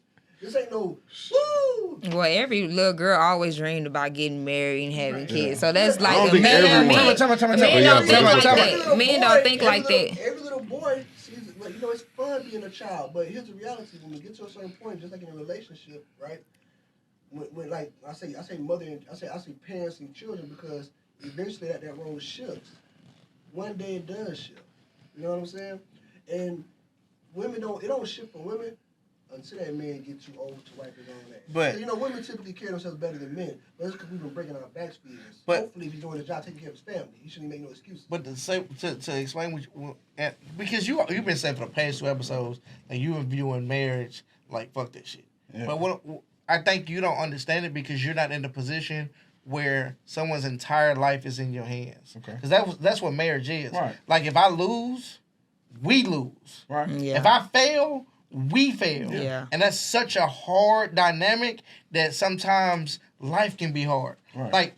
This ain't no woo. Well, every little girl always dreamed about getting married and having kids. So that's I like don't a think man. everyone- Men Tell me. don't yeah, think like tell me. that. Men don't think like that. Every little boy sees, like, it's fun being a child, but here's the reality: when we get to a certain point, just like in a relationship, right? When like I say mother and I say parents and children, because eventually that role shifts. One day it does shift. You know what I'm saying? And it don't shift for women until that man get too old to wipe his own ass. But- So, women typically carry themselves better than men, but it's because we've been breaking our backs for years. But- Hopefully, if he's doing his job, taking care of his family, he shouldn't make no excuses. But to explain because you've been saying for the past 2 episodes that you are viewing marriage like fuck that shit. Yeah. But what I think you don't understand it because you're not in the position where someone's entire life is in your hands. Okay. Because that's what marriage is. Right. Like if I lose, we lose. Right. Yeah. If I fail, we fail. Yeah. And that's such a hard dynamic that sometimes life can be hard. Right. Like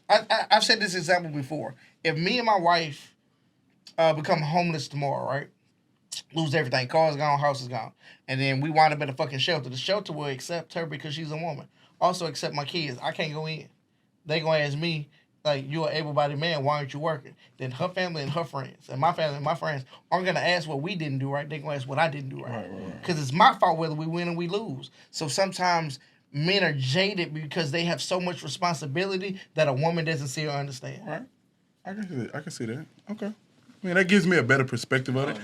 I've said this example before. If me and my wife become homeless tomorrow, right? Lose everything. Car's gone, house is gone. And then we wind up at a fucking shelter. The shelter will accept her because she's a woman. Also accept my kids. I can't go in. They gonna ask me, like, you're an able-bodied man, why aren't you working? Then her family and her friends, and my family and my friends aren't gonna ask what we didn't do right. They're gonna ask what I didn't do right. Because it's my fault whether we win or we lose. So sometimes men are jaded because they have so much responsibility that a woman doesn't see or understand. Right. I can see that. Okay. I mean, that gives me a better perspective of it.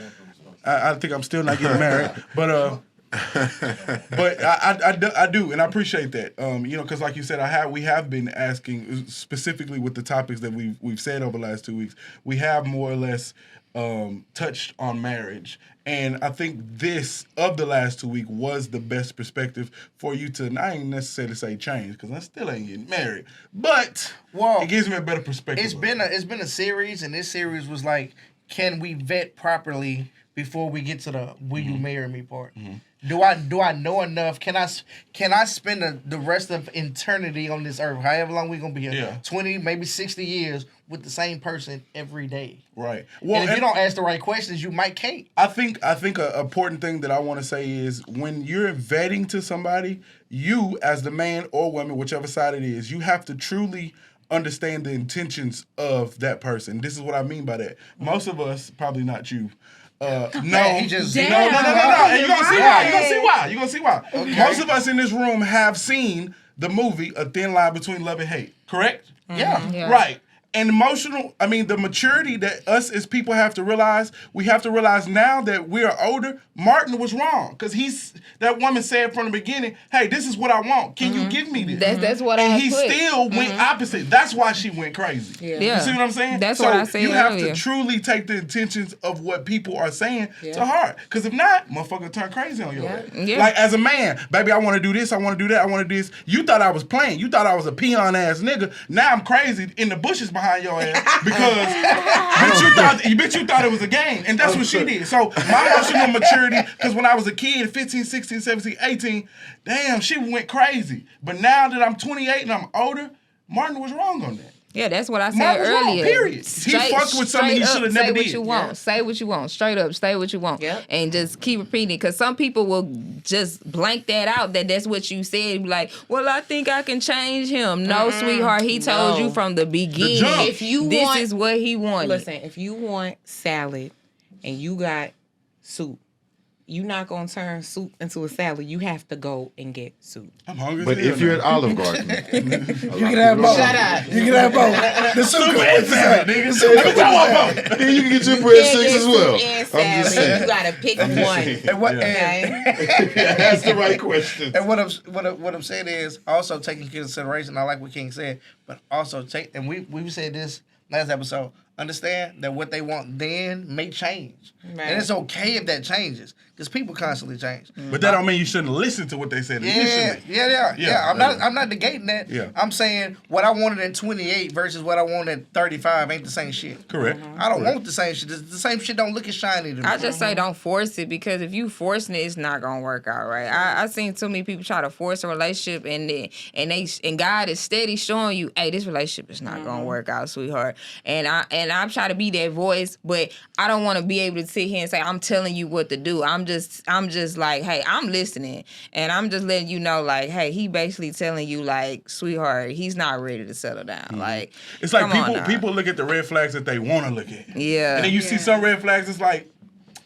I think I'm still not getting married, but I do, and I appreciate that. Because like you said, we have been asking specifically with the topics that we've said over the last 2 weeks. We have more or less touched on marriage, and I think this of the last 2 weeks was the best perspective for you to. I ain't necessarily say change because I still ain't getting married, but it gives me a better perspective. It's been a series, and this series was like, can we vet properly before we get to the will you marry me part? Do I know enough? Can I spend the rest of eternity on this earth, however long we're gonna be here, Yeah. 20, maybe 60 years with the same person every day? Right. And if you don't ask the right questions, you might can't. I think an important thing that I want to say is when you're vetting to somebody, you as the man or woman, whichever side it is, you have to truly understand the intentions of that person. This is what I mean by that. Most of us, probably not you. No, Man, he just- no. Damn. And you're gonna see why. You're gonna see why. Okay. Most of us in this room have seen the movie A Thin Line Between Love and Hate. Correct? Yeah. Yeah. Right. And the maturity that us as people have to realize, we have to realize now that we are older, Martin was wrong. Because that woman said from the beginning, hey, this is what I want. Can you give me this? That's what and I he put. still went opposite. That's why she went crazy. Yeah. Yeah. You see what I'm saying? That's so what I said you have earlier. to truly take the intentions of what people are saying to heart. Because if not, motherfucker turn crazy on your ass. Yeah. Like as a man, baby, I want to do this, I want to do that, I want to do this. You thought I was playing. You thought I was a peon ass nigga. Now I'm crazy in the bushes behind your ass because bitch you thought it was a game. And that's what she did. So my emotional maturity, because when I was a kid, 15, 16, 17, 18, damn, she went crazy. But now that I'm 28 and I'm older, Martin was wrong on that. Yeah, that's what I said Martin was wrong, earlier. period. He fucked with something he should have never Say what did. you want. Say what you want. Straight up, say what you want. Yep. And just keep repeating. Because some people will just blank that out, that's what you said. Like, well, I think I can change him. No, sweetheart. He told No. you from the beginning. jump. If you this want- is what he wanted. Listen, if you want salad and you got soup, you're not gonna turn soup into a salad. You have to go and get soup. I'm hungry. But as hell if you're now. at Olive Garden, You can have both. Shut up. You can have both. The soup and salad, nigga. Let me talk about both. then you can get your You bread can't sticks get as well. soup and I'm just salad. saying. You gotta pick one. And what? Okay. That's the right question. And what I'm saying is also taking consideration. I like what King said, but also take, and we said this last episode. Understand that what they want then may change, Right. and it's okay if that changes because people constantly change. But that don't mean you shouldn't listen to what they said initially. Yeah. I'm not negating that. Yeah. I'm saying what I wanted at 28 versus what I wanted at 35 ain't the same shit. Correct. I don't want the same shit. The same shit don't look as shiny to me. I just say don't force it because if you forcing it, it's not gonna work out right. I seen too many people try to force a relationship and God is steady showing you, hey, this relationship is not gonna work out, sweetheart. And I try to be that voice, but I don't want to be able to sit here and say I'm telling you what to do. I'm just like, hey, I'm listening, and I'm just letting you know, like, hey, he basically telling you, like, sweetheart, he's not ready to settle down. Like, It's like come on people look at the red flags that they want to look at. Yeah. And then you see some red flags, it's like,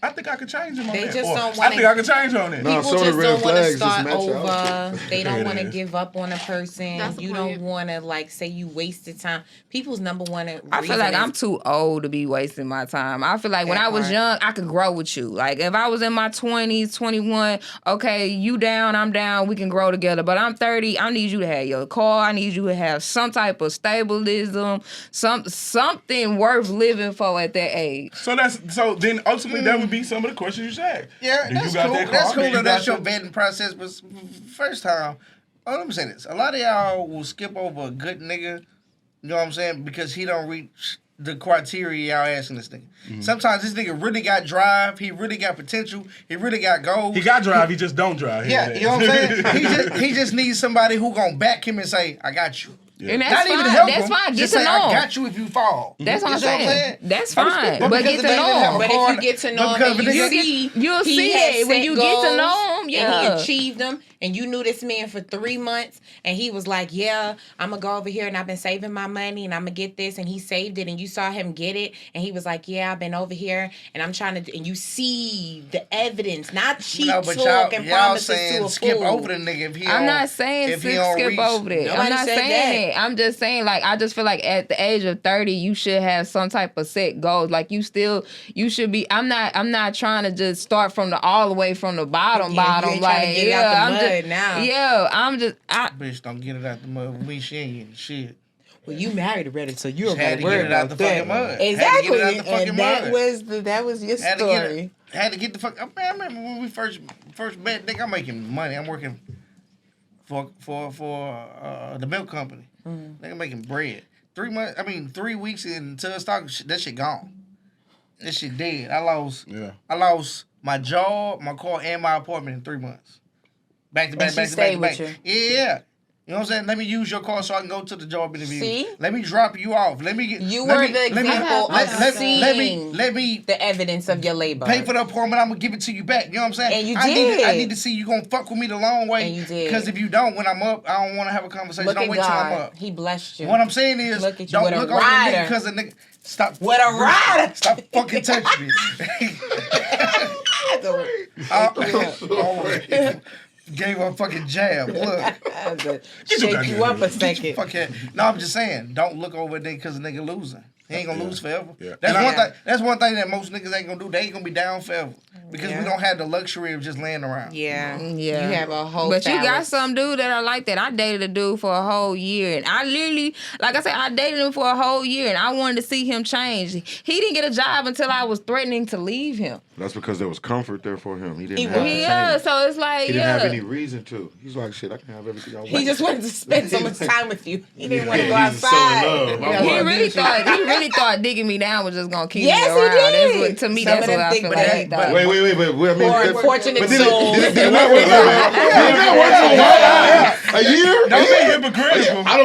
I think I could change him on They that. just Or, don't I wanna- think I could change on that. No. People some of the just red don't want to flags just start match your over. outfit. They There don't it want to is. give up on a person. That's the You point. don't want to like say you wasted time. People's number one reason I feel like is- I'm too old to be wasting my time. I feel like when That I was part. young, I could grow with you. Like if I was in my 20s, 21, okay, you down, I'm down, we can grow together. But I'm 30, I need you to have your car. I need you to have some type of stabilism, something worth living for at that age. So then ultimately that would be some of the questions you should ask. Yeah, Do that's you got cool. that car? That's Do cool you that that's your got vetting process. But first time, let me say this: a lot of y'all will skip over a good nigga. You know what I'm saying? Because he don't reach the criteria y'all asking this nigga. Mm-hmm. Sometimes this nigga really got drive. He really got potential. He really got goals. He got drive, he just don't drive. Yeah, you know what I'm saying? He just needs somebody who gonna back him and say, "I got you." And that's Not fine. even help That's him. fine. Get Just to say, know "I him. got you if you fall." That's what You I'm see saying. That's But fine. because But get the to nigga know have him. a But hard- if you get to know because him and the you nigga- see, you'll he see had it when set you get to know him, goals yeah. and he achieved them, and you knew this man for 3 months, and he was like, "Yeah, I'm gonna go over here, and I've been saving my money, and I'm gonna get this," and he saved it, and you saw him get it, and he was like, "Yeah, I've been over here, and I'm trying to," and you see the evidence, not cheap No, but talk and y'all promises saying to a skip fool. over the nigga if he I'm don't- not saying if he don't skip reach- over that. I'm Nobody not said saying that. it. I'm just saying, like, I just feel like at the age of 30, you should have some type of set goals. Like you should be. I'm not trying to just start from all the way from the bottom. Yeah, you ain't trying to get it out the I'm mud just now. Yeah, Bitch, don't get it out the mud. We she ain't getting shit. Well, you married already, so you Just don't had got to to worry get it out about the fucking that. mud. Had to Exactly, get it out the fucking and that mud. was your Had to story. had to get the fuck. Man, I remember when we first met. Nigga, I'm making money. I'm working for the milk company. Nigga, I'm making bread. 3 months. 3 weeks until stock. That shit gone. That shit dead. I lost my job, my car, and my apartment in 3 months. Back to back, she back to stayed back to with back. Yeah. You know what I'm saying? Let me use your car so I can go to the job interview. See? Let me drop you off. Let me get. You let were me- the let me- example let- of let- seeing let me the evidence of your labor. pay for the apartment. I'm gonna give it to you back. You know what I'm saying? And you I did. need to see you gonna fuck with me the long way. And you did. Because if you don't, when I'm up, I don't want to have a conversation. Look Don't at wait till I'm God. up. He blessed you. What I'm saying is, Look at you don't with a look over the nigga rider. because a nigga. Stop. With a rider. Stop fucking touching me. Gave her a fucking jab. Look. Shake you up a second. Fuck it. No, I'm just saying, don't look over a nigga because a nigga losing. He ain't gonna lose forever. Yeah. That's And one I- thing. That's one thing that most niggas ain't gonna do. They ain't gonna be down forever because Yeah. we don't have the luxury of just laying around. Yeah. Yeah. You have a whole But you got phallus. some dude that are like that. I dated a dude for a whole year, and I literally, like I said, I dated him for a whole year, and I wanted to see him change. He didn't get a job until I was threatening to leave him. That's because there was comfort there for him. He didn't He have to Yeah, change. so it's like, He didn't yeah. have any reason to. He's like, shit, I can have everything I want. He just wanted to spend so much time with you. He didn't want to go He's so in outside. love. My Yeah, He boy. really thought digging me down was just gonna keep Yes, me he around. did. That's what, to me, Some that's of what them I think feel that- like he but- thought. Wait. Poor unfortunate but did souls. it work? A year? Don't be hypocritical. I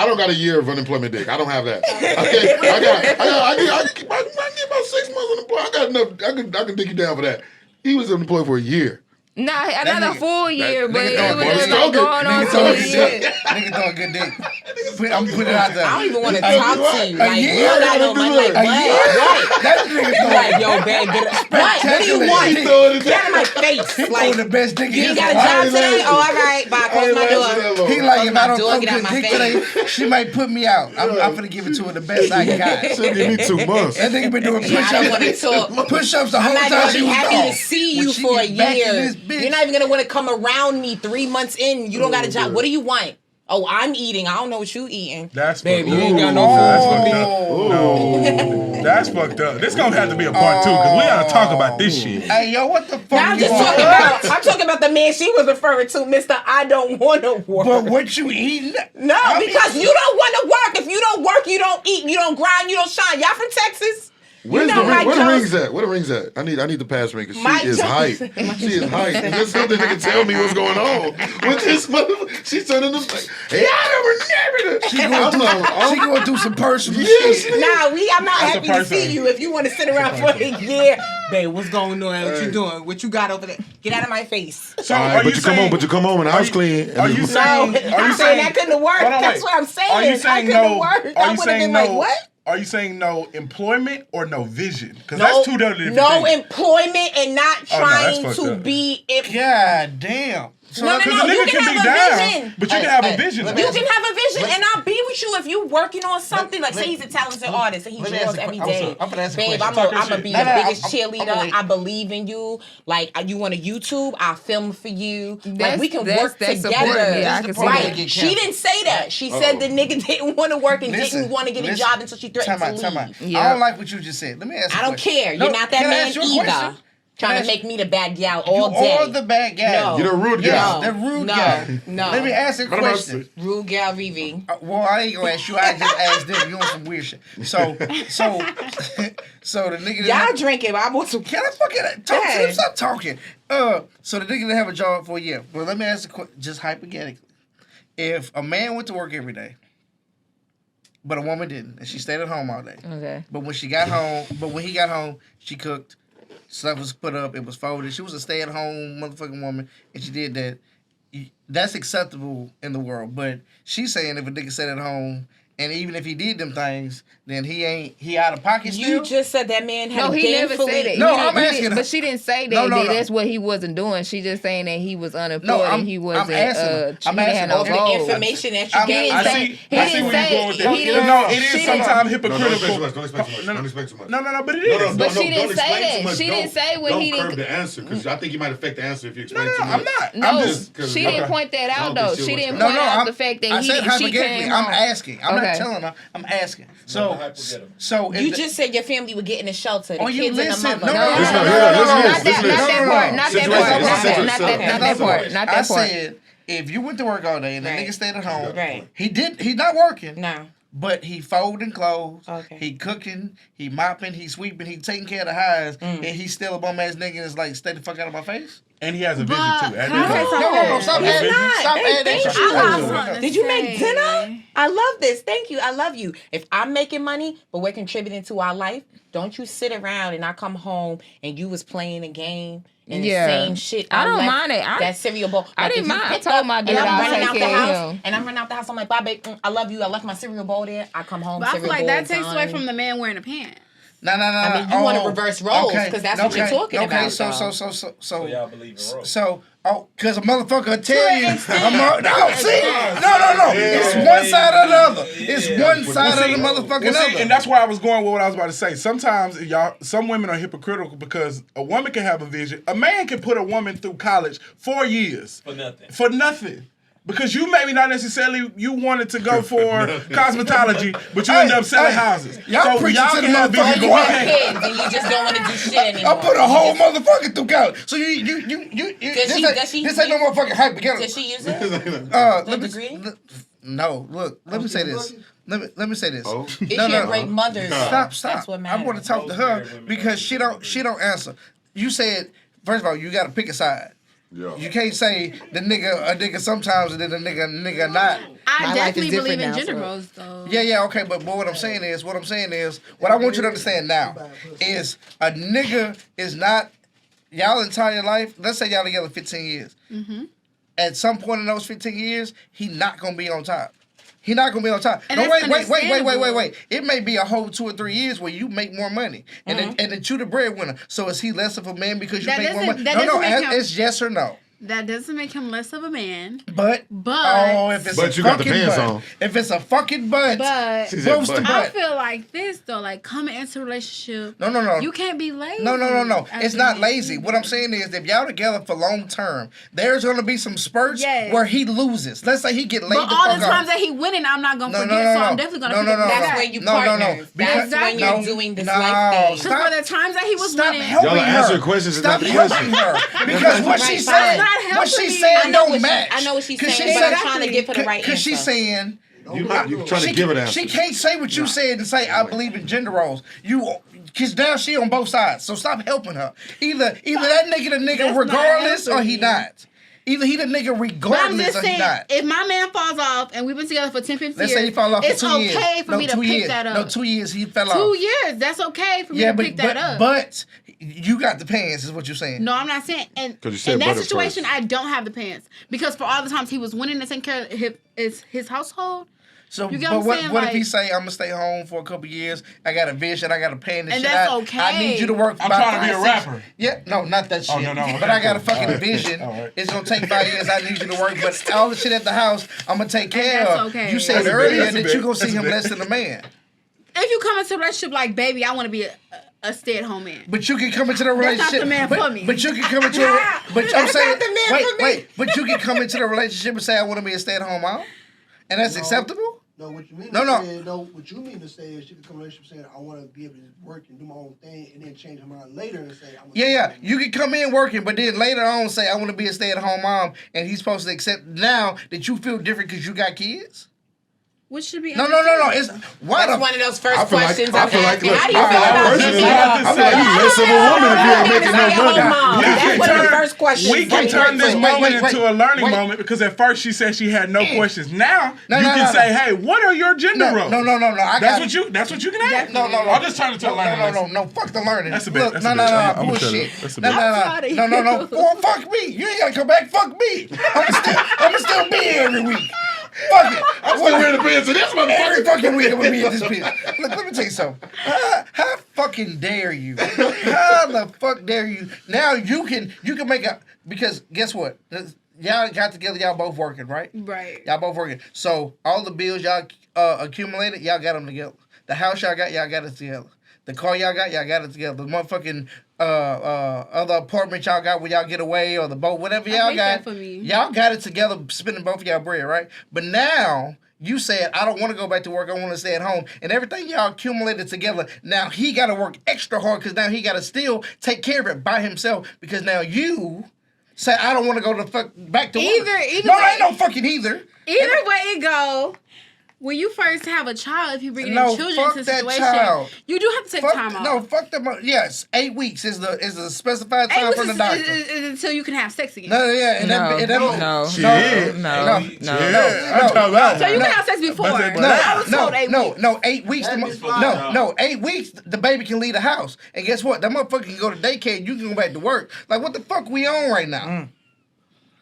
don't got a year of unemployment dick. I don't have that. Okay, I can get about 6 months unemployed. I got enough. I can dig you down for that. He was unemployed for a year. Nah, not a nigga- full year, but it nigga was throwing just good like dick. going on Nigga 2 throwing years. Nigga throwing good dick. I'm putting it out there. I don't even want to talk to you. Like, year? you don't got no money. Like, A year? what? That nigga You throwing like, yo, babe, get it. What do you want? He Get out of my face. throwing Like, the best dick you in ain't his got a life. job today? Oh, all right. Bye. Close my door. He like, Close if my I don't door, throw get out good my dick face. today, she might put me out. I'm finna give it to her the best I got. Should give me 2 months. That nigga been doing Yeah, I don't want to push-ups. talk. Push-ups the I'm whole not time gonna she be was happy gone. to see When you she for a get back in year. this bitch- You're not even gonna want to come around me 3 months in. You don't got a job. What do you want? Oh, I'm eating. I don't know what you eating. That's Baby, fucked you up. ain't got no That's food. fucked up. No, that's fucked up. This gonna have to be a part 2 because we gotta talk about this shit. Hey, yo, what the fuck Now I'm you just want? talking about. I'm talking about the man she was referring to, Mr. I don't want to work. But what you eating? No, because you don't want to work. If you don't work, you don't eat. You don't grind. You don't shine. Y'all from Texas? Where know my the Jones- rings at? Where the rings at? I need the pass ring because My she is Jones- hype. She is hype. And there's something that can tell me what's going on with this motherfucker. She's turning them like, hey, She going through some personal yes, shit. Nah, I'm not That's happy a to person. see you if you want to sit around for a year. Babe, what's going on? What you doing? What you got over there? Get out of my face. So all are right, you but you come home and the house clean. Are you No, saying? I'm saying that couldn't have worked. Hold on, That's wait. what I'm saying. Are you saying that couldn't no? have worked. Are I you would have saying been no? like, what? Are you saying no employment or no vision? Because No, that's two different no things. employment and not Oh, no, that's trying fucked to up. be. God damn. So No, Because a you nigga can can be have a down, vision. but you can have a vision. You can have a vision, and I'll be with you if you working on something. Like, say he's a talented artist and he let me draws ask a every que- day. I'm gonna ask a Babe, question. I'm Talk your gonna shit. be No, the no, biggest I'm cheerleader. gonna wait. I believe in you. Like, you want a YouTube? I'll film for you. Like, That's- we can that's- work that's together. supportive. Yeah, I can see Right? that. She didn't say that. She said the nigga didn't want to work and didn't want to get a job until she threatened to Time out. leave. I Yeah. don't like what you just said. Let me ask you I a don't question. care. No, You're not that can I man ask you a either. question? Trying Can to I make me the bad gal all You day. are the bad guy. No. You're the rude guy. Yes, the rude guy. No. Let me ask you a What am I question. Rude gal Vivi. Well, I ain't gonna ask you. I just asked them. You on some weird shit. So the nigga. Y'all drinking. I want some. Can I fucking talk to Hey. him? Stop talking. So the nigga didn't have a job for a year. Well, let me ask you just hypothetically. If a man went to work every day, but a woman didn't, and she stayed at home all day. Okay. But when he got home, she cooked, stuff was put up, it was folded. She was a stay-at-home motherfucking woman, and she did that. That's acceptable in the world. But she's saying if a nigga stayed at home, and even if he did them things, then he out of pocket still. You just said that man had No, a he never gainfully- said it. No, He I'm didn't- asking her. But she didn't say that. No. That's what he wasn't doing. She just saying that he was unemployed No, and he wasn't. I'm asking her. He I'm didn't asking have no her. The goals. information that I you mean, gave. I say- see. he I see didn't where you're say- going with he that. didn't- No, it she is didn't- sometimes No, don't hypocritical. expect too much. Don't expect too much. Don't expect too much. No, but it No, is. But she don't didn't say explain that. too much. She didn't Don't- say when he Don't curb didn't. the answer because I think you might affect the answer if you explain No, too much. I'm not. No, I'm just. she didn't point that I out don't think though. she She was didn't gonna- point out the fact that I said she hypothetically. came I'm home. asking. I'm not Okay. telling her. I'm asking. hypothetical. So if You the- just said your family would get in the shelter. The Oh, you kids and the listen. mother. No, No, Listen, no, here, no, listen no, here, not listen that here. part. Not that Situation, part. this Not situation, that this part. Not I that part. said if you went to work all day and the Right. nigga stayed at home, Right. He's not working. No. But he folding clothes, Okay. he cooking, he mopping, he sweeping, he taking care of the highs, and he's still a bum ass nigga and is like, stay the fuck out of my face. And he has a vision But too. can I say something? No, stop He's adding, not. stop Hey, adding thank that you. shit. I Listen, love- Something Did to you make say. dinner? I love this. Thank you. I love you. If I'm making money, but we're contributing to our life, don't you sit around and I come home and you was playing a game and Yeah. the same shit. I don't left mind it. That cereal bowl. I Like, didn't if you mind. I picked told up my and dad I'm I'll running take out the care of house, him. and I'm running out the house. I'm like, bye, babe. I love you. I left my cereal bowl there. I come home. But I feel cereal like bowl that takes away done. from the man wearing a pant. No. I mean, you wanna reverse roles, 'cause that's what you're talking okay, about, So So y'all believe in roles. because a motherfucker will tell an you. extent. No. It's one side or the other. It's one side of the motherfucking Well, see, other. and that's where I was going with what I was about to say. Sometimes some women are hypocritical because a woman can have a vision. A man can put a woman through college 4 years For nothing. Because you maybe not necessarily you wanted to go for cosmetology, but you end up selling houses. Y'all So preaching to the can have motherfucker vision. You choir. have kids and you just don't want to do shit anymore. I put a whole motherfucker through college. So you Does she this ain't no motherfucking hypothetical. Did she use it? Let The me degree? no. Look, let me say this. Let me say this. Oh. Is she a great mother? Stop. That's what I matters. want to talk to her because she don't answer. You said first of all you got to pick a side. Yeah. You can't say a nigga sometimes and then a nigga not. I My life definitely is believe different in now, gender so- roles, though. Yeah, okay, but what I'm saying is, what I want you to understand now is a nigga is not y'all entire life. Let's say y'all together 15 years. Mm-hmm. At some point in those 15 years, he not gonna be on top. He not gonna be on top. And No, that's wait. It may be a whole 2 or 3 years where you make more money, and then you the breadwinner. So is he less of a man because you That make more doesn't- money? that No, doesn't make him- it's yes or no. That doesn't make him less of a man. But if it's But a you got the fucking pants butt, on. if it's a fucking butt, But She said roast the butt. I butt. feel like this, though. Like, coming into a relationship, No. you can't be lazy. No. as It's a not man. lazy. What I'm saying is, if y'all together for long term, there's gonna be some spurts Yes. where he loses. Let's say he get laid But the all fuck the times off. that he winning, I'm not gonna No, forget. no, So no. I'm definitely gonna No, forget no, that. That's when you No. partners. Because- That's when no. you're doing this No. life thing. Because for the times that he was Stop winning, helping Y'all her. answer questions. It's Stop not the helping question. her. Because what Right, she fine. said, Not what she helping me. said I know don't what she- match. I know what she's 'Cause saying, she but I'm said- trying to give her the right Because she's answer. saying You trying to give it answer. She can't say what you said and say I believe in gender roles. Cause now she on both sides. So stop helping her. Either that nigga the nigga regardless or he not. Either he the nigga regardless or he not. If my man falls off and we've been together for 10, 15 years, Let's say he fall off it's for 2 years. okay for me to pick that up. No, 2 years he fell off. 2 years, that's okay for me to pick that up. But you got the pants, is what you're saying. No, I'm not saying. And you said in that butter situation, first. I don't have the pants because for all the times he was winning and taking care of his household. So, you get but what I'm saying? what if he say, I'm going to stay home for a couple years, I got a vision, I got a plan, And that's okay. I need you to work for I'm about trying to be a 5, 6 rapper. Yeah, no, not that shit. Oh, no. But I got a fucking All right. vision. All right. It's going to take 5 years, I need you to work, but all the shit at the house, I'm going to take care that's of. okay. You said That's a bit, earlier that's a that bit, you're going to see that's a him bit. less than a man. If you come into a relationship like, baby, I want to be a stay-at-home man. But you can come into the That's not relationship. the man for me. But you can come into a. But I'm That's saying, not the man for me. wait. But you can come into the relationship and say, I want to be a stay-at-home mom, and that's acceptable. No, what you mean No, to no. say, what you mean to say is she could come to a relationship saying, I want to be able to work and do my own thing, and then change her mind later and say, I'm Yeah. You can come in working, but then later on say, I want to be a stay-at-home mom, and he's supposed to accept now that you feel different because you got kids. Which should be No. It's why That's the one of those first I feel like- questions I I'm feel like- asking. look, How do you I feel feel like about personally, this? I feel like you less of a woman if you ain't making no money. That's one of the first questions. We can Wait, turn this wait, moment wait, into a learning wait. moment because at first she said she had no questions. Now No, you no, can no, say, no. "Hey, what are your gender roles?" No. That's what you can ask. No. I'll just turn it to a learning lesson. No. Fuck the learning. That's a bit- Look, that's a no, bit. no, I'm gonna shut bullshit. up. That's a No, bit. I'm proud of you. no. Well, fuck me. You ain't gotta come back. Fuck me. I'ma still be here every week. Fuck it. I'm still ready to be into this motherfucker. Every fucking week I'm gonna be at this bitch. Look, let me tell you something. How fucking dare you? How the fuck dare you? Now you can make a, because guess what? Y'all got together, y'all both working, right? Right. Y'all both working. So all the bills y'all accumulated, y'all got them together. The house y'all got it together. The car y'all got it together. The motherfucking other apartment y'all got where y'all get away, or the boat, whatever y'all hate that got. for me. Y'all got it together, spending both of y'all bread, right? But now you said, I don't want to go back to work. I want to stay at home. And everything y'all accumulated together, now he got to work extra hard because now he got to still take care of it by himself because now you say, I don't want to go back to work. Either No, way- ain't no fucking either. Either way it go, when you first have a child, if you bring in No, children fuck into the that situation, child. you do have to take time off. No, fuck them. Yes, 8 weeks is the specified 8 time weeks from the is doctor. until you can have sex again. No, yeah, and No, that, no, Shit. no. Yeah, I'm talking about. So you can have sex before. But say- I was told 8 weeks. No, 8 weeks. That is fine. No, 8 weeks. The baby can leave the house, and guess what? That motherfucker can go to daycare. And you can go back to work. Like what the fuck we on right now?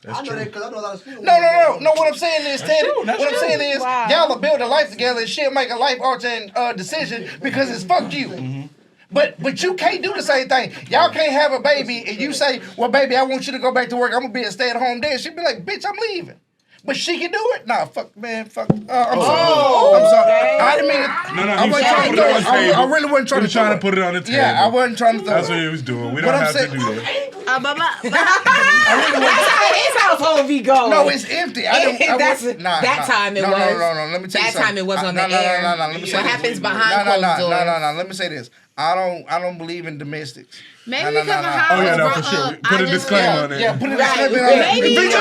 I know that because I know a lot of single No. women. What I'm saying is, Teddy. true, that's What I'm true. saying is, Wow. y'all are building life together, and she'll make a life altering decision because it's fuck you. But you can't do the same thing. Y'all can't have a baby and you say, well, baby, I want you to go back to work. I'm gonna be a stay-at-home dad. She'd be like, bitch, I'm leaving. But she can do it? Nah, fuck, man, fuck. I'm sorry. I'm sorry. I didn't mean it. No, I he wasn't was trying to put it throw on it. the table. I really wasn't trying He was to throw trying to put it on the table. Yeah, I wasn't trying to throw That's it. what he was doing. We What don't I'm have to saying- do that. That's how his household be going. No, it's empty. That time it was. No. Let me tell you That something. time it was on the No. air. Let me say What this. happens behind closed doors? No. Let me say this. I don't believe in domestics. Maybe No. because of how Oh, yeah, I no, was for brought sure. up, Put I a just disclaimer feel- on it. Yeah, put a Right. disclaimer on it. Maybe- Veto,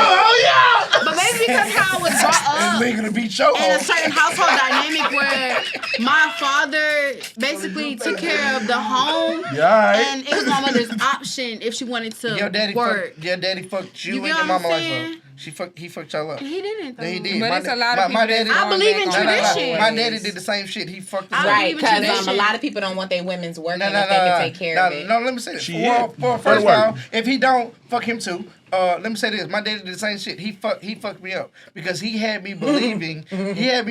But maybe because how I was brought It's up legal to beat your in a home. certain household dynamic where my father basically took care of the home, Yeah, and it was my mother's option if she wanted to Your daddy work. fucked you You and get your what I'm mama life saying? up. He fucked y'all up. He didn't. Though. Yeah, he did. But My it's da- a lot my- of my people daddy- that's I going believe back in on tradition. their My ways. daddy did the same shit. He fucked us I up. Right, believe in because a tradition. lot of people don't want their women's working No, if they can take care of it. No, let me say this. Shit. First of all, if he don't, fuck him too. Let me say this. My daddy did the same shit. He fucked me up because he had me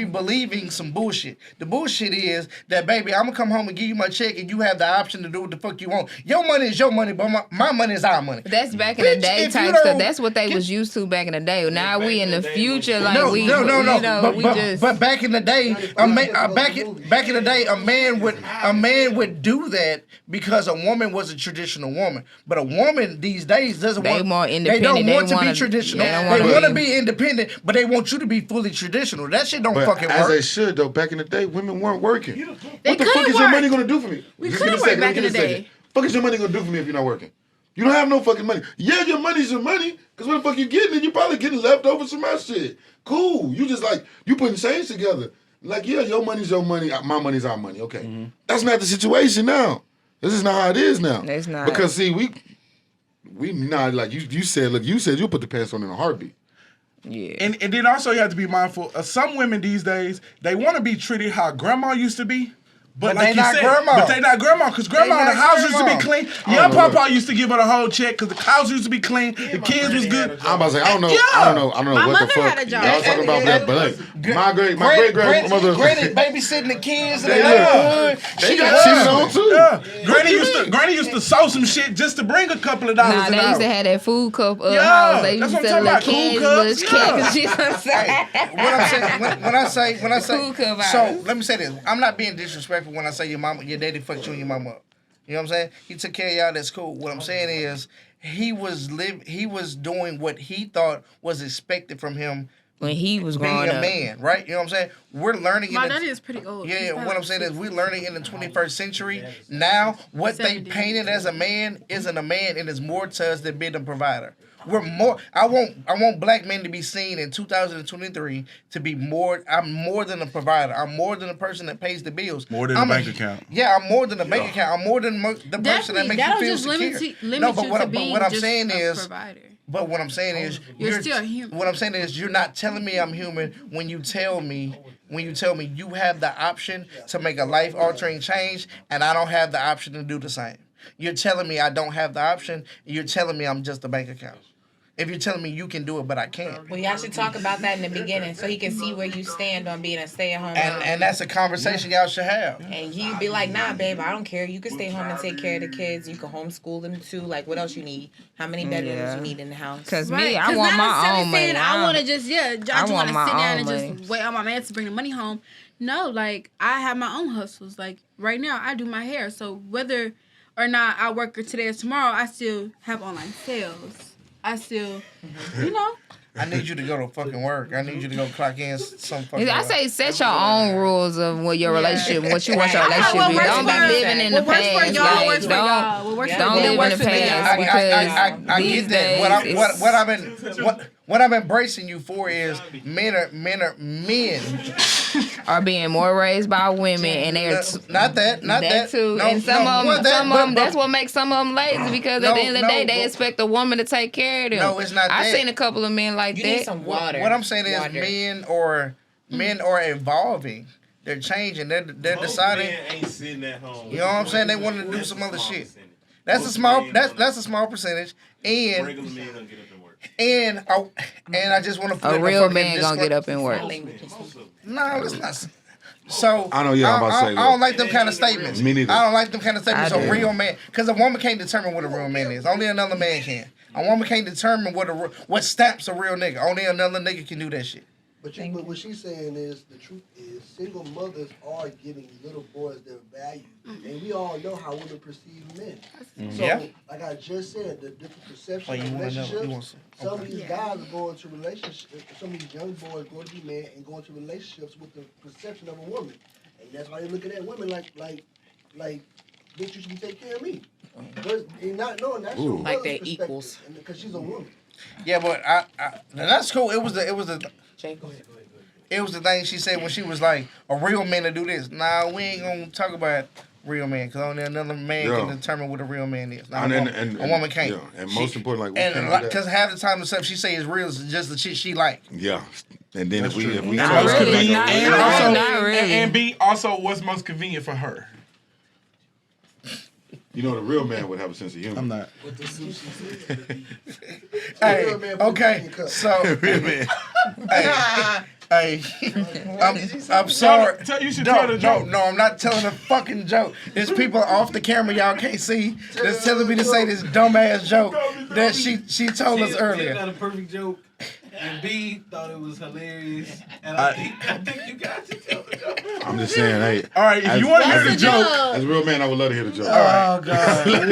believing some bullshit. The bullshit is that, baby, I'm gonna come home and give you my check and you have the option to do what the fuck you want. Your money is your money, but my money is our money. But that's back in the Bitch, day if you type don't stuff. That's what they get- was used to back in the day. Now back we in in the the day future, was- like No. we, you know, we but, just. but back in the day, back in the day, a man would do that because a woman was a traditional woman. But a woman these days doesn't They want. more They independent. don't They want to be wanna- traditional. they don't They wanna want to be- be independent, but they want you to be fully traditional. That shit don't But fucking as they work. should though. Back in the day, women weren't working. They What the fuck couldn't is your work. money gonna do for me? We Just couldn't give me a work second, back give in me the a second. day. Fuck is your money gonna do for me if you're not working? You don't have no fucking money. Yeah, your money's your money. Because what the fuck you getting? And you probably getting leftovers from my shit. Cool. You just like, you putting change together. Like, yeah, your money's your money. My money's our money. Okay. Mm-hmm. That's not the situation now. This is not how it is now. It's not. Because, see, we not, like you said, look, you said you'll put the pants on in a heartbeat. Yeah. And then also you have to be mindful. Some women these days, they want to be treated how grandma used to be. But like they you not said, grandma. But they not grandma, because grandma in the not house used to be grandma. clean. Your papa used to give her the whole check because the house used to be clean. The kids was good. I'm about to say, I don't know My what the mother fuck had a job. y'all talking about that, but like, my great grandmother, Granny babysitting the kids in the Yeah. neighborhood. they got cheated on too. Yeah. Granny used to sew some shit just to bring a couple of dollars Nah, an they hour. used to have that food cup Yeah, house. They that's used what to I'm sell talking little about, cans, cool little cups, cakes, and shit. What I'm saying, when I say, Cool cup so hours. let me say this: I'm not being disrespectful when I say your daddy fucked you and your mama up. You know what I'm saying? He took care of y'all. That's cool. What I'm saying is he was doing what he thought was expected from him When he was being growing a up. man, right? You know what I'm saying? We're learning. My in the, daddy is pretty old. Yeah, He's what probably I'm saying is 60. we're learning in the 21st century. Now, what they 70. painted as a man isn't a man, and is more to us than being a provider. We're more. I want black men to be seen in 2023 to be more. I'm more than a provider. I'm more than a person that pays the bills. More than a bank account. Yeah, I'm more than a bank account. I'm more than the person that Definitely, makes that'll you feel just secure. limit you to but being what I'm just saying a is. provider. But what I'm saying is, You're still human. What I'm saying is, you're not telling me I'm human when you tell me you have the option to make a life altering change, and I don't have the option to do the same. You're telling me I don't have the option. You're telling me I'm just a bank account. If you're telling me you can do it, but I can't. Well, y'all should talk about that in the beginning so he can see where you stand on being a stay-at-home mom. And that's a conversation y'all should have. And you'd be like, nah, babe, I don't care. You can stay home and take care of the kids. You can homeschool them too. Like, what else you need? How many bedrooms you need in the house? Because Right, me, I 'cause want not my necessarily own money. saying I want to just I just want to my sit down own and money. just wait on my man to bring the money home. No, like I have my own hustles. Like right now, I do my hair. So whether or not I work today or tomorrow, I still have online sales. I still, you know. I need you to go to fucking work. I need you to go clock in some fucking. I say set your own rules of what your relationship, what you want your relationship to be. What Don't be works for- living in the what works for past. y'all Like, works for y'all. What works for don't them live works in the for y'all. past because I these get that. days What I'm embracing you for is men are being more raised by women, and they're not that too. No, and some no, of them, that's what makes some of them lazy because at the end of the day, they but- expect a woman to take care of them. No, it's not I've that. seen a couple of men like You that. need some water. What I'm saying is Water. men are evolving. They're changing. They're deciding. Men ain't sitting at home. You know what I'm saying? They want to do some other shit. That's a small percentage. And Regular men don't get up and work. and I just want to put A real man gonna get up and work. No, it's not. So I know, yeah, I'm about to say I don't like them kind of statements. Me neither. I don't like them kind of statements. I A do. real man, because a woman can't determine what a real man is. Only another man can. A woman can't determine what stamps a real nigga. Only another nigga can do that shit. But what she's saying is the truth is single mothers are giving little boys their value, and we all know how women perceive men. So, Yeah. like I just said, the different perception Oh, you of wanna know? relationships. You want some? Some of these guys are going to relationships. Some of these young boys going to be men and going to relationships with the perception of a woman, and that's why they're looking at women like, bitch, you should be taking care of me. But and not knowing that's your Like mother's they're perspective, equals. because she's a woman. Yeah, but that's cool. It was the Jay, go ahead. It was the thing she said when she was like, a real man to do this. Nah, we ain't gonna talk about real man, because only another man can determine what a real man is. Nah, a woman can't. Yeah, and most important, like, because half the time the stuff she say is real is just the shit she like. yeah. And then if we Not talk really, about not that, really. also, Not really. and B, also what's most convenient for her. you know, the real man would have a sense of humor. I'm not. Hey, real man put okay, it in your cup. so Real man. hey, I'm sorry. You should tell the joke. No, I'm not telling a fucking joke. There's people off the camera y'all can't see that's telling me to say this dumbass joke that she told us earlier. Not a perfect joke. And B thought it was hilarious. And I think you got to tell the joke. I'm just saying, hey. All right, if you want to hear the That's a joke, joke. As a real man, I would love to hear the joke. Oh God.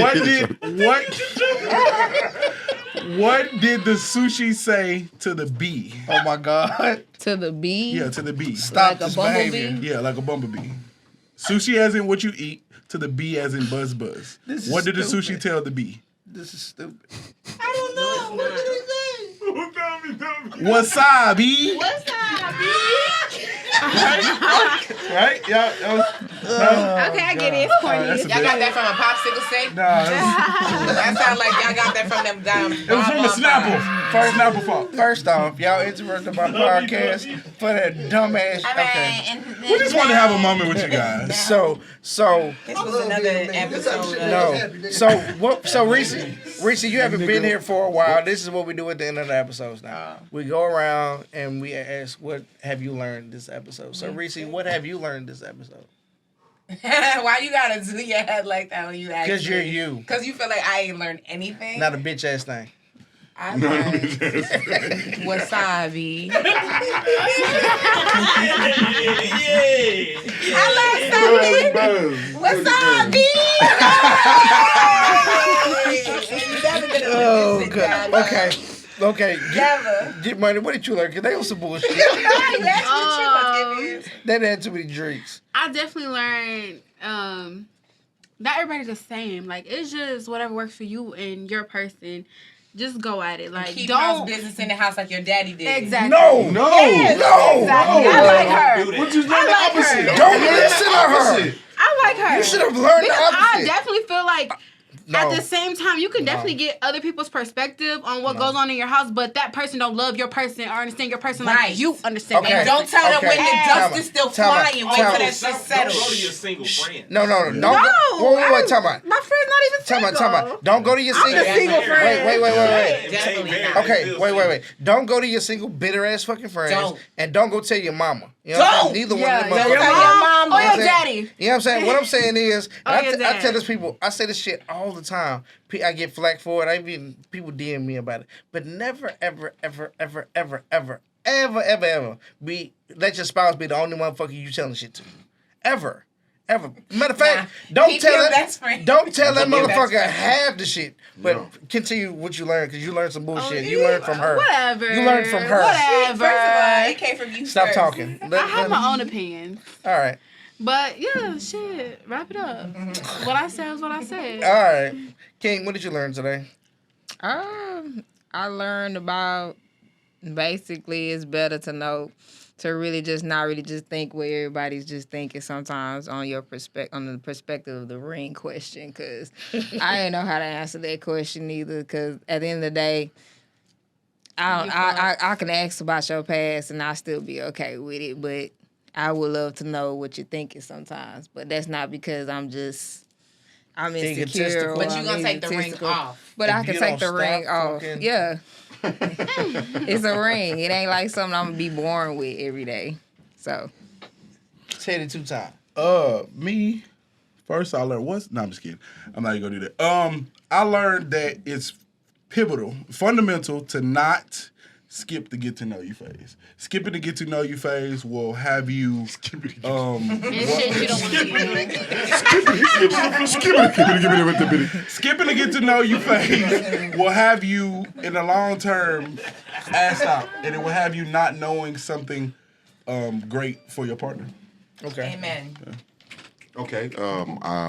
what did the sushi say to the bee? Oh my God. To the bee. Yeah, to the bee. Stop Like a this bumblebee? behavior. Yeah, like a bumblebee. Sushi as in what you eat, to the bee as in buzz buzz. This is What did the stupid. sushi tell the bee? This is stupid. I don't know. What did he say? Wasabi. Right? Yeah. Okay, I get it. It's corny. that's Y'all got that from a popsicle stick? That sounds like y'all got that from them damn. It was from the Snapple. Snapple fault. First off, y'all interrupted my podcast for that dumbass. Okay. We just want to have a moment with you guys. So This was another episode. no. So Reese, you haven't been here for a while. This is what we do at the end of the episodes now. We go around and we ask, what have you learned this episode? So Reese, what have you learned this episode? Why you gotta do your head like that when you ask? Because you're you. Because you feel like I ain't learned anything. Not a bitch ass thing. I learned wasabi. I learned something. Wasabi. Oh god. Okay. Never. Get money. What did you learn? Cause they on some bullshit. They had too many drinks. I definitely learned not everybody's the same. Like, it's just whatever works for you and your person. Just go at it. Like, Keep don't house business in the house like your daddy did. Exactly. No. Yes, exactly. I like her. What you learn the opposite? Don't listen to her. I like her. You should have learned the Because I opposite. definitely feel like No. at the same time, you can definitely get other people's perspective on what goes on in your house, but that person don't love your person or understand your person Right. like you understand. Okay. their And don't person. tell them when the dust Time is still out. Time out. flying. Wait Time till out. that shit Don't settles. go to your single friend. No. Don't No, go. Wait, time out. My friend's not even single. Time out. Don't go to your I'm single. the single friend. Wait. Definitely not. Okay, wait. Don't go to your single bitter ass fucking friends. Don't. And don't go tell your mama. You know what I'm Don't. saying? Neither one Yeah, of them your motherfuckers. mom or You know what your I'm saying? daddy. You know what I'm saying? What I'm saying is, Oh, and your I dad. tell this people, I say this shit all the time. I get flack for it. I even people DM me about it. But never, ever be let your spouse be the only motherfucker you telling shit to. Ever. Matter of fact, don't Keep tell your that. best friend. Don't tell that Keep your best motherfucker friend. half the shit. But No. continue what you learned because you learned some bullshit. Oh, You learned from her. Whatever. You learned from her. Whatever. First of all, it came from you. Stop first. talking. I have my own opinion. All right. But yeah, shit. Wrap it up. What I said was what I said. All right. King, what did you learn today? I learned about basically it's better to know to really just not really just think what everybody's just thinking sometimes on your on the perspective of the ring question, because I didn't know how to answer that question either, because at the end of the day, I can ask about your past and I'll still be okay with it, but I would love to know what you're thinking sometimes, but that's not because I'm insecure. Egotistical. or But you I'm gonna take the ring egotistical. off. But If I can you take don't the ring stop off. fucking- Yeah. It's a ring. It ain't like something I'm gonna be born with every day. So Said it 2 times. Me, first I learned no, I'm just kidding. I'm not even gonna do that. I learned that it's fundamental to not skip the get to know you phase. Skipping the get to know you phase will have you And shit you don't want to do. skipping the get to know you phase will have you in the long term ass out, and it will have you not knowing something great for your partner. Okay. Amen. Okay.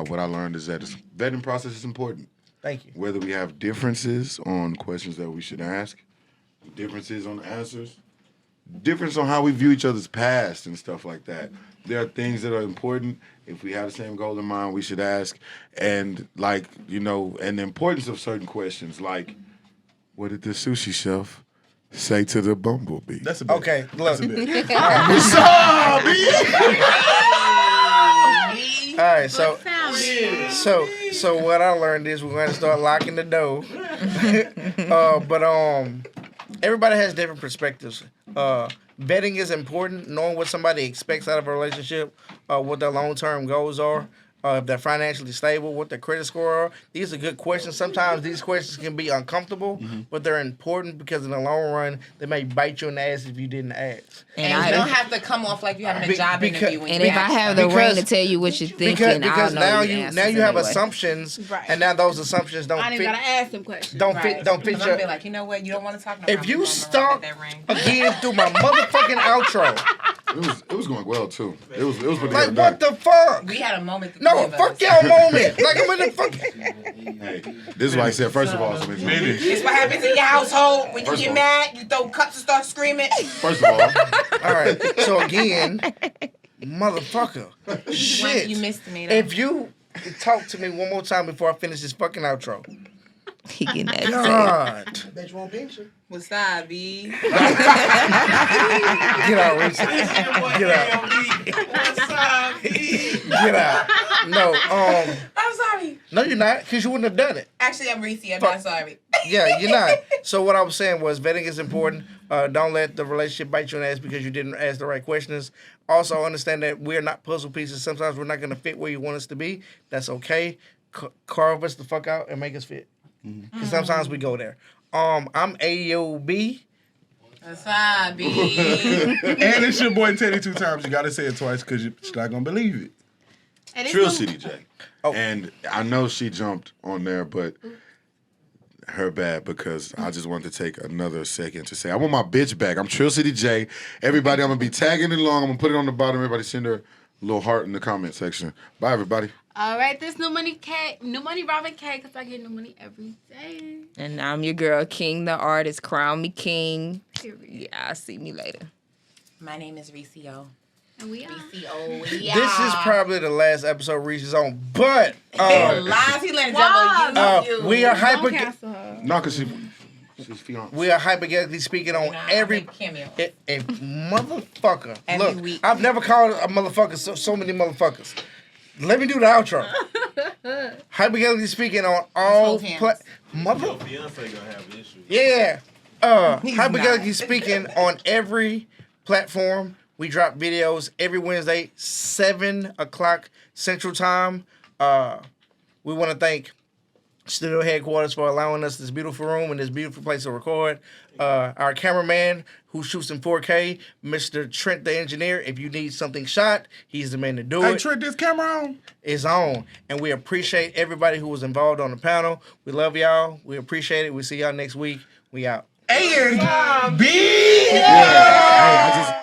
What I learned is that the vetting process is important. Thank you. Whether we have differences on questions that we should ask, differences on the answers, difference on how we view each other's past and stuff like that. There are things that are important. If we have the same goal in mind, we should ask. And and the importance of certain questions, like, what did the sushi chef say to the bumblebee? That's a bit. Okay, look. That's a bit. All right, so What sound? so what I learned is we're going to start locking the door. But everybody has different perspectives. Vetting is important, knowing what somebody expects out of a relationship, what their long-term goals are, if they're financially stable, what their credit score are. These are good questions. Sometimes these questions can be uncomfortable, but they're important because in the long run, they may bite you in the ass if you didn't ask. And you don't have to come off like you having a job interview. When And you if I ask have them. the ring to tell you what you're thinking, Because I'll know now the you answers have anyway. assumptions, Right. and now those assumptions don't I ain't fit. even gotta ask them questions. Don't Right. fit. Don't fit 'Cause your. I'll be like, you know what? You don't want to talk no more. If you I'm gonna stalk that ring. again through my motherfucking outro, It was going well too. It was pretty like good. what the fuck? We had a moment. Oh, No, fuck y'all moment. Like I'm in the fucking. Hey, this is why I said, first of all, so it's Finish. It's what happens in your household when you First get of all. mad. You throw cups and start screaming. First of all, All right. So again, motherfucker, shit. You missed me. Though. If you talk to me one more time before I finish this fucking outro, He getting that. God, I bet you won't pinch her. Wasabi. get out, Reese. Get out. Get out. No, I'm sorry. no, you're not, because you wouldn't have done it. Actually, I'm Reese. I'm not sorry. Yeah, you're not. So what I was saying was vetting is important. Don't let the relationship bite you in the ass because you didn't ask the right questions. Also, understand that we're not puzzle pieces. Sometimes we're not going to fit where you want us to be. That's okay. Carve us the fuck out and make us fit. Because sometimes we go there. I'm AOB. Wasabi. And it's your boy Teddy 2 times. You gotta say it twice because she's not gonna believe it. Trill City J. Oh. And I know she jumped on there, but her bad because I just wanted to take another second to say I want my bitch back. I'm Trill City J. Everybody, I'm gonna be tagging it along. I'm gonna put it on the bottom. Everybody send her a little heart in the comment section. Bye, everybody. All right, this New Money Robin K, because I get new money every day. And I'm your girl, King the artist. Crown me king. Period. Yeah, I'll see me later. My name is Recio. And we are. Recio. This is probably the last episode Reese is on, but lies. He let devil use you. we are Don't cancel her. No, because she's fiance. We are hypothetically speaking on every cameo. a motherfucker. Every Look, week. I've never called a motherfucker so many motherfuckers. Let me do the outro. Hypothetically speaking on all hold hands. mother. Your fiance gonna have issues. Yeah. He's Hypothetically not. speaking on every platform. We drop videos every Wednesday, 7 o'clock Central Time. We want to thank Studio Headquarters for allowing us this beautiful room and this beautiful place to record. Our cameraman who shoots in 4K, Mr. Trent the engineer. If you need something shot, he's the man to do Hey, it. Trent, this camera on. It's on. And we appreciate everybody who was involved on the panel. We love y'all. We appreciate it. We'll see y'all next week. We out. A and B. Hey, I just